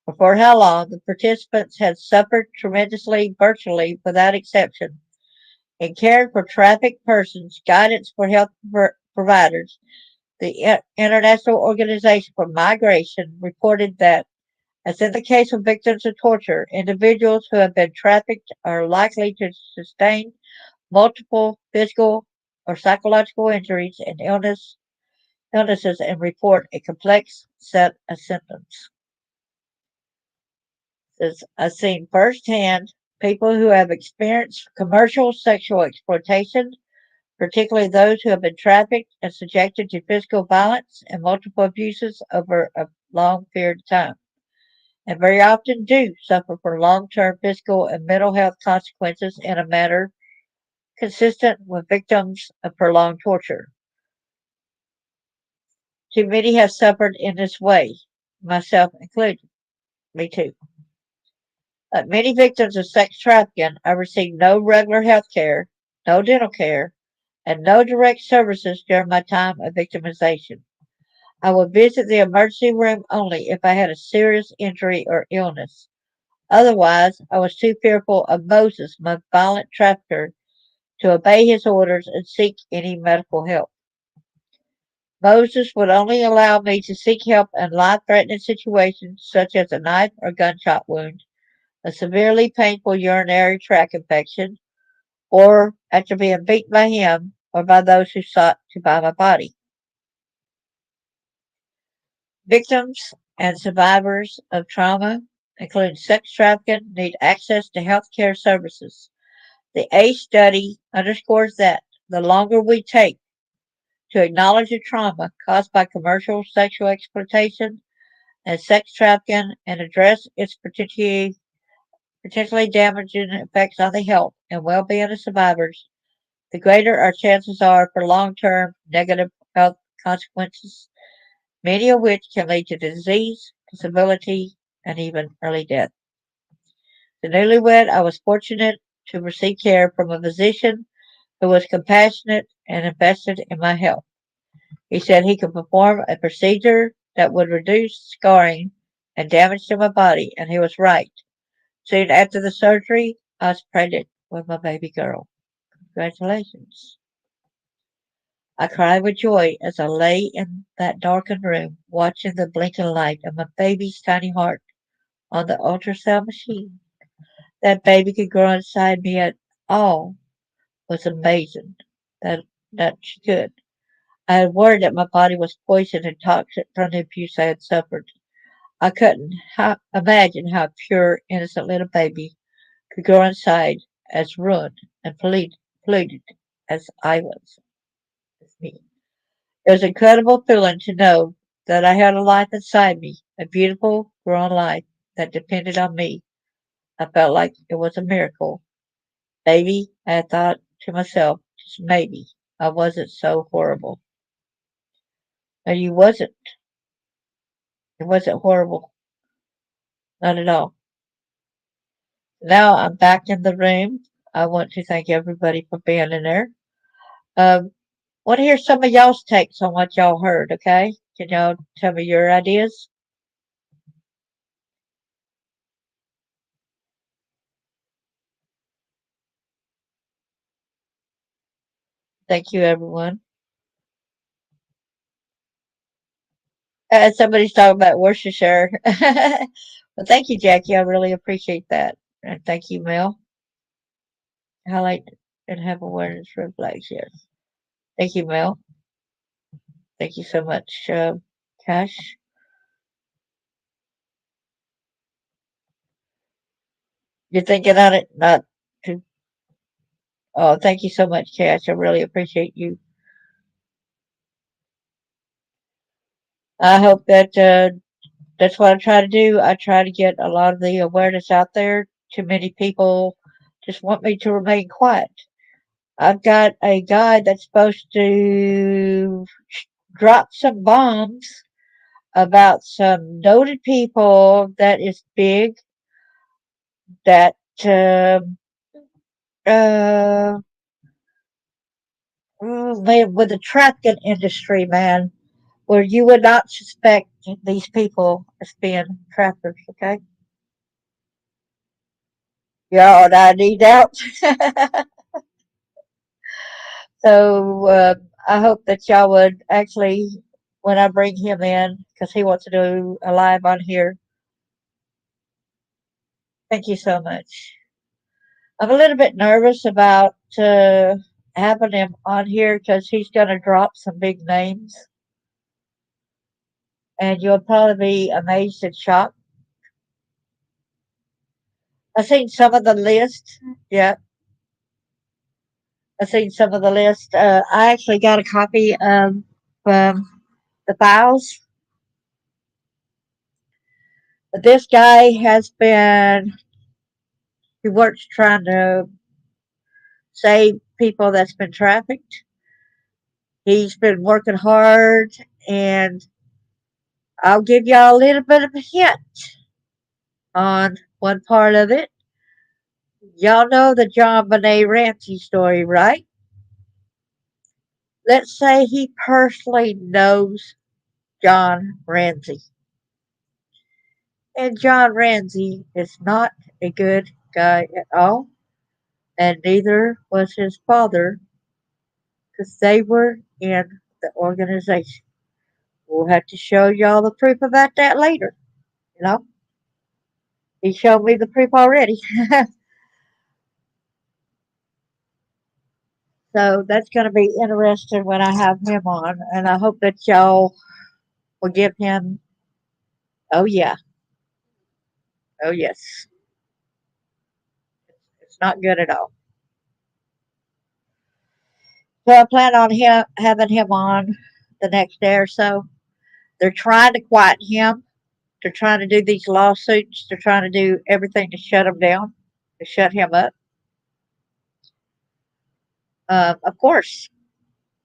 or for how long, the participants had suffered tremendously, virtually without exception. In caring for trafficked persons, guidance for health providers, the International Organization for Migration reported that, as in the case of victims of torture, individuals who have been trafficked are likely to sustain multiple physical or psychological injuries and illnesses and report a complex set of symptoms. As I've seen firsthand people who have experienced commercial sexual exploitation, particularly those who have been trafficked and subjected to physical violence and multiple abuses over a long period of time, and very often do suffer from long-term physical and mental health consequences in a manner consistent with victims of prolonged torture. Too many have suffered in this way, myself included. Me too. Like many victims of sex trafficking, I received no regular health care, no dental care, and no direct services during my time of victimization. I would visit the emergency room only if I had a serious injury or illness. Otherwise, I was too fearful of Moses, my violent trafficker, to obey his orders and seek any medical help. Moses would only allow me to seek help in life threatening situations such as a knife or gunshot wound, a severely painful urinary tract infection, or after being beaten by him or by those who sought to buy my body. Victims and survivors of trauma, including sex trafficking, need access to health care services. The ACE study underscores that the longer we take to acknowledge the trauma caused by commercial sexual exploitation and sex trafficking and address its potentially damaging effects on the health and well being of survivors, the greater our chances are for long term negative health consequences, many of which can lead to disease, disability, and even early death. The newlywed, I was fortunate to receive care from a physician who was compassionate and invested in my health. He said he could perform a procedure that would reduce scarring and damage to my body, and he was right. Soon after the surgery, I was pregnant with my baby girl. Congratulations. I cried with joy as I lay in that darkened room, watching the blinking light of my baby's tiny heart on the ultrasound machine. That baby could grow inside me at all was amazing. That that she could. I had worried that my body was poisoned and toxic from the abuse I had suffered. I couldn't imagine how a pure, innocent little baby could grow inside as ruined and polluted as I was. With me. It was an incredible feeling to know that I had a life inside me, a beautiful, growing life that depended on me. I felt like it was a miracle. Maybe, I had thought to myself, just maybe, I wasn't so horrible. No, you wasn't. It wasn't horrible. Not at all. Now I'm back in the room. I want to thank everybody for being in there. Um, want to hear some of y'all's takes on what y'all heard, okay? Can y'all tell me your ideas? Thank you, everyone. Somebody's talking about Worcestershire. Well, thank you, Jackie. I really appreciate that. And thank you, Mel. Highlight and have awareness for flags, yes. Thank you, Mel. Thank you so much, Cash. You're thinking on it, not to. Oh, thank you so much, Cash. I really appreciate you. I hope that that's what I try to do. I try to get a lot of the awareness out there. Too many people just want me to remain quiet. I've got a guy that's supposed to drop some bombs about some noted people that is big that uh, man, with the trafficking industry, man, where you would not suspect these people as being traffickers. Okay, yeah, and I need out. So I hope that y'all would actually, when I bring him in, because he wants to do a live on here. Thank you so much. I'm a little bit nervous about having him on here because he's going to drop some big names, and you'll probably be amazed and shocked. I've seen some of the list. Yeah, I've seen some of the list. I actually got a copy of the files. But this guy has been, he works trying to save people that's been trafficked. He's been working hard, and I'll give y'all a little bit of a hint. on one part of it. Y'all know the John Benet Ramsey story, right? Let's say he personally knows John Ramsey. And John Ramsey is not a good guy at all, and neither was his father, because they were in the organization. We'll have to show y'all the proof about that later. You know, he showed me the proof already. So that's going to be interesting when I have him on, and I hope that y'all will give him. Oh yeah, oh yes, it's not good at all. So I plan on him having him on the next day or so. They're trying to quiet him. They're trying to do these lawsuits. They're trying to do everything to shut him down, to shut him up. Of course,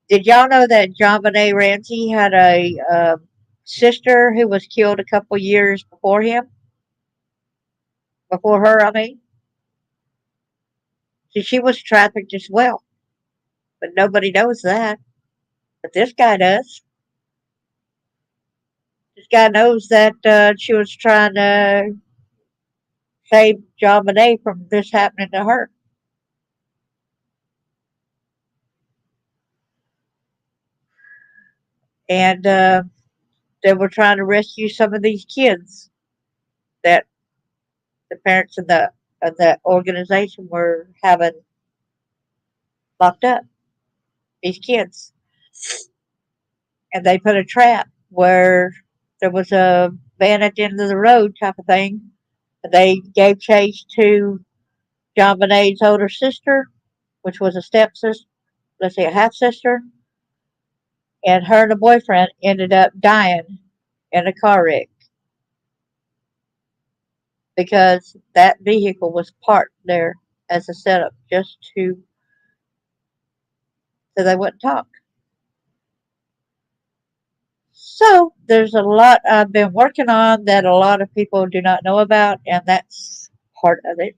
did y'all know that John Benet Ramsey had a sister who was killed a couple years before him? Before her, I mean. See, she was trafficked as well, but nobody knows that. But this guy does. This guy knows that she was trying to save John Benet from this happening to her. And they were trying to rescue some of these kids that the parents of the organization were having locked up. These kids, and they put a trap where there was a van at the end of the road type of thing. They gave chase to John Benet's older sister, which was a stepsister, let's say a half sister, and her and the boyfriend ended up dying in a car wreck because that vehicle was parked there as a setup just to so they wouldn't talk. So there's a lot I've been working on that a lot of people do not know about, and that's part of it.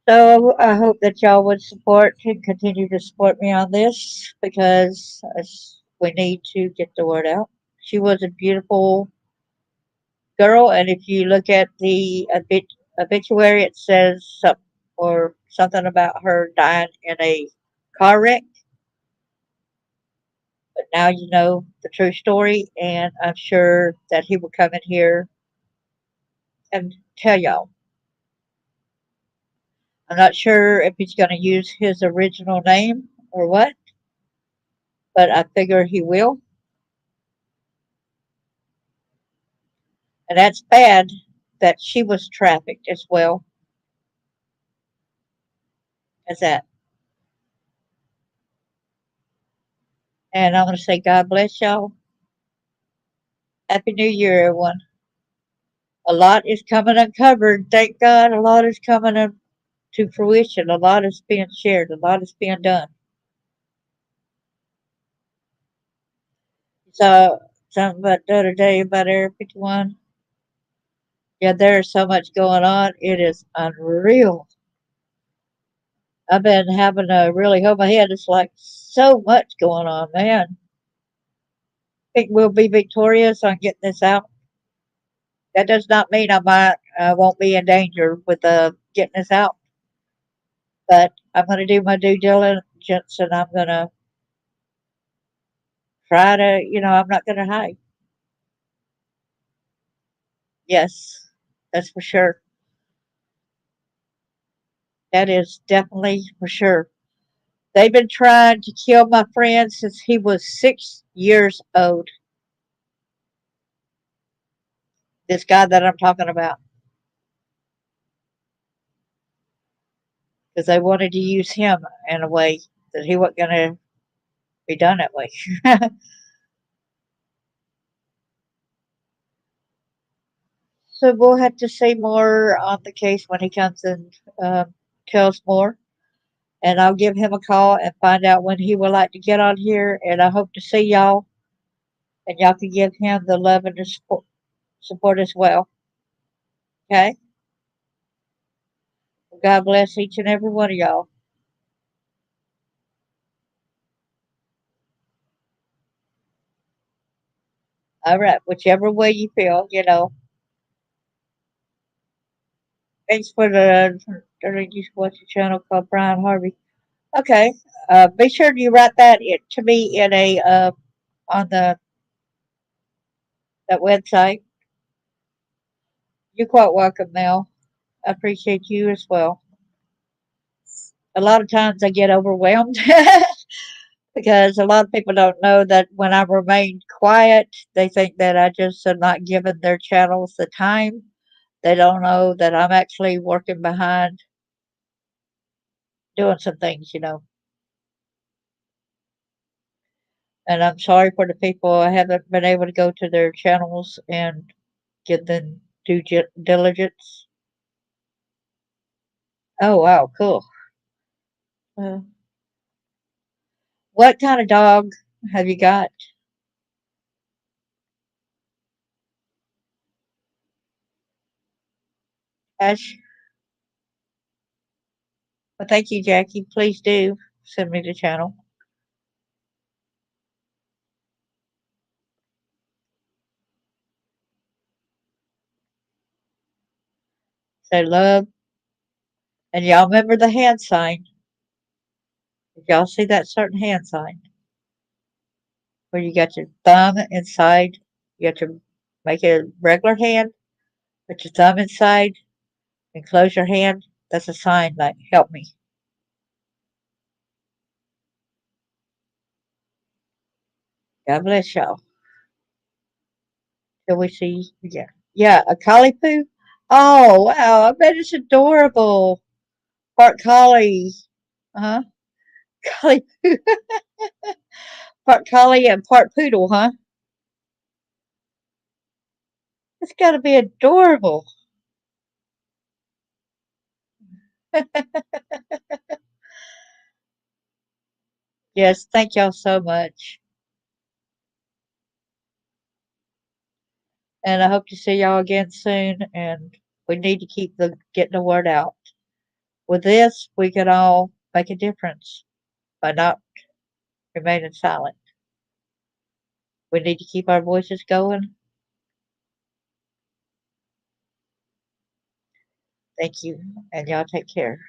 So I hope that y'all would support and continue to support me on this because we need to get the word out. She was a beautiful girl, and if you look at the obituary, it says something about her dying in a car wreck. But now you know the true story, and I'm sure that he will come in here and tell y'all. I'm not sure if he's going to use his original name or what, but I figure he will. And that's bad that she was trafficked as well as that. And I'm going to say, God bless y'all. Happy New Year, everyone. A lot is coming uncovered. Thank God a lot is coming to fruition. A lot is being shared. A lot is being done. So, something about the other day about Area 51. Yeah, there's so much going on. It is unreal. I've been having to really hold my head. It's like so much going on, man. I think we'll be victorious on getting this out. That does not mean I won't be in danger with getting this out, but I'm going to do my due diligence and I'm going to try to, I'm not going to hide. Yes, that's for sure. That is definitely for sure. They've been trying to kill my friend since he was 6 years old. This guy that I'm talking about, because they wanted to use him in a way that he wasn't going to be done that way. So we'll have to see more on the case when he comes and tells more. And I'll give him a call and find out when he would like to get on here. And I hope to see y'all, and y'all can give him the love and the support as well. Okay? God bless each and every one of y'all. All right, whichever way you feel, you know. Thanks for the you should watch a channel called Brian Harvey. Okay. Be sure you write that to me in a on the that website. You're quite welcome, Mel. I appreciate you as well. A lot of times I get overwhelmed because a lot of people don't know that when I remain quiet, they think that I just am not giving their channels the time. They don't know that I'm actually working behind doing some things, you know. And I'm sorry for the people I haven't been able to go to their channels and give them due diligence. Oh, wow, cool. Uh, what kind of dog have you got, Ash? Well, thank you, Jackie. Please do send me the channel. Say love. And y'all remember the hand sign. Did y'all see that certain hand sign where you got your thumb inside? You got to make it a regular hand, put your thumb inside, and close your hand. That's a sign like, help me. God bless y'all. Till we see you again. Yeah, a collie poo. Oh, wow. I bet it's adorable. Part collie. Huh? Collie poo. Part collie and part poodle, huh? It's got to be adorable. Yes, thank y'all so much. And I hope to see y'all again soon. And we need to keep getting the word out. With this, we can all make a difference by not remaining silent. We need to keep our voices going. Thank you. And y'all take care.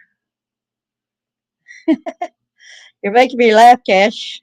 You're making me laugh, Cash.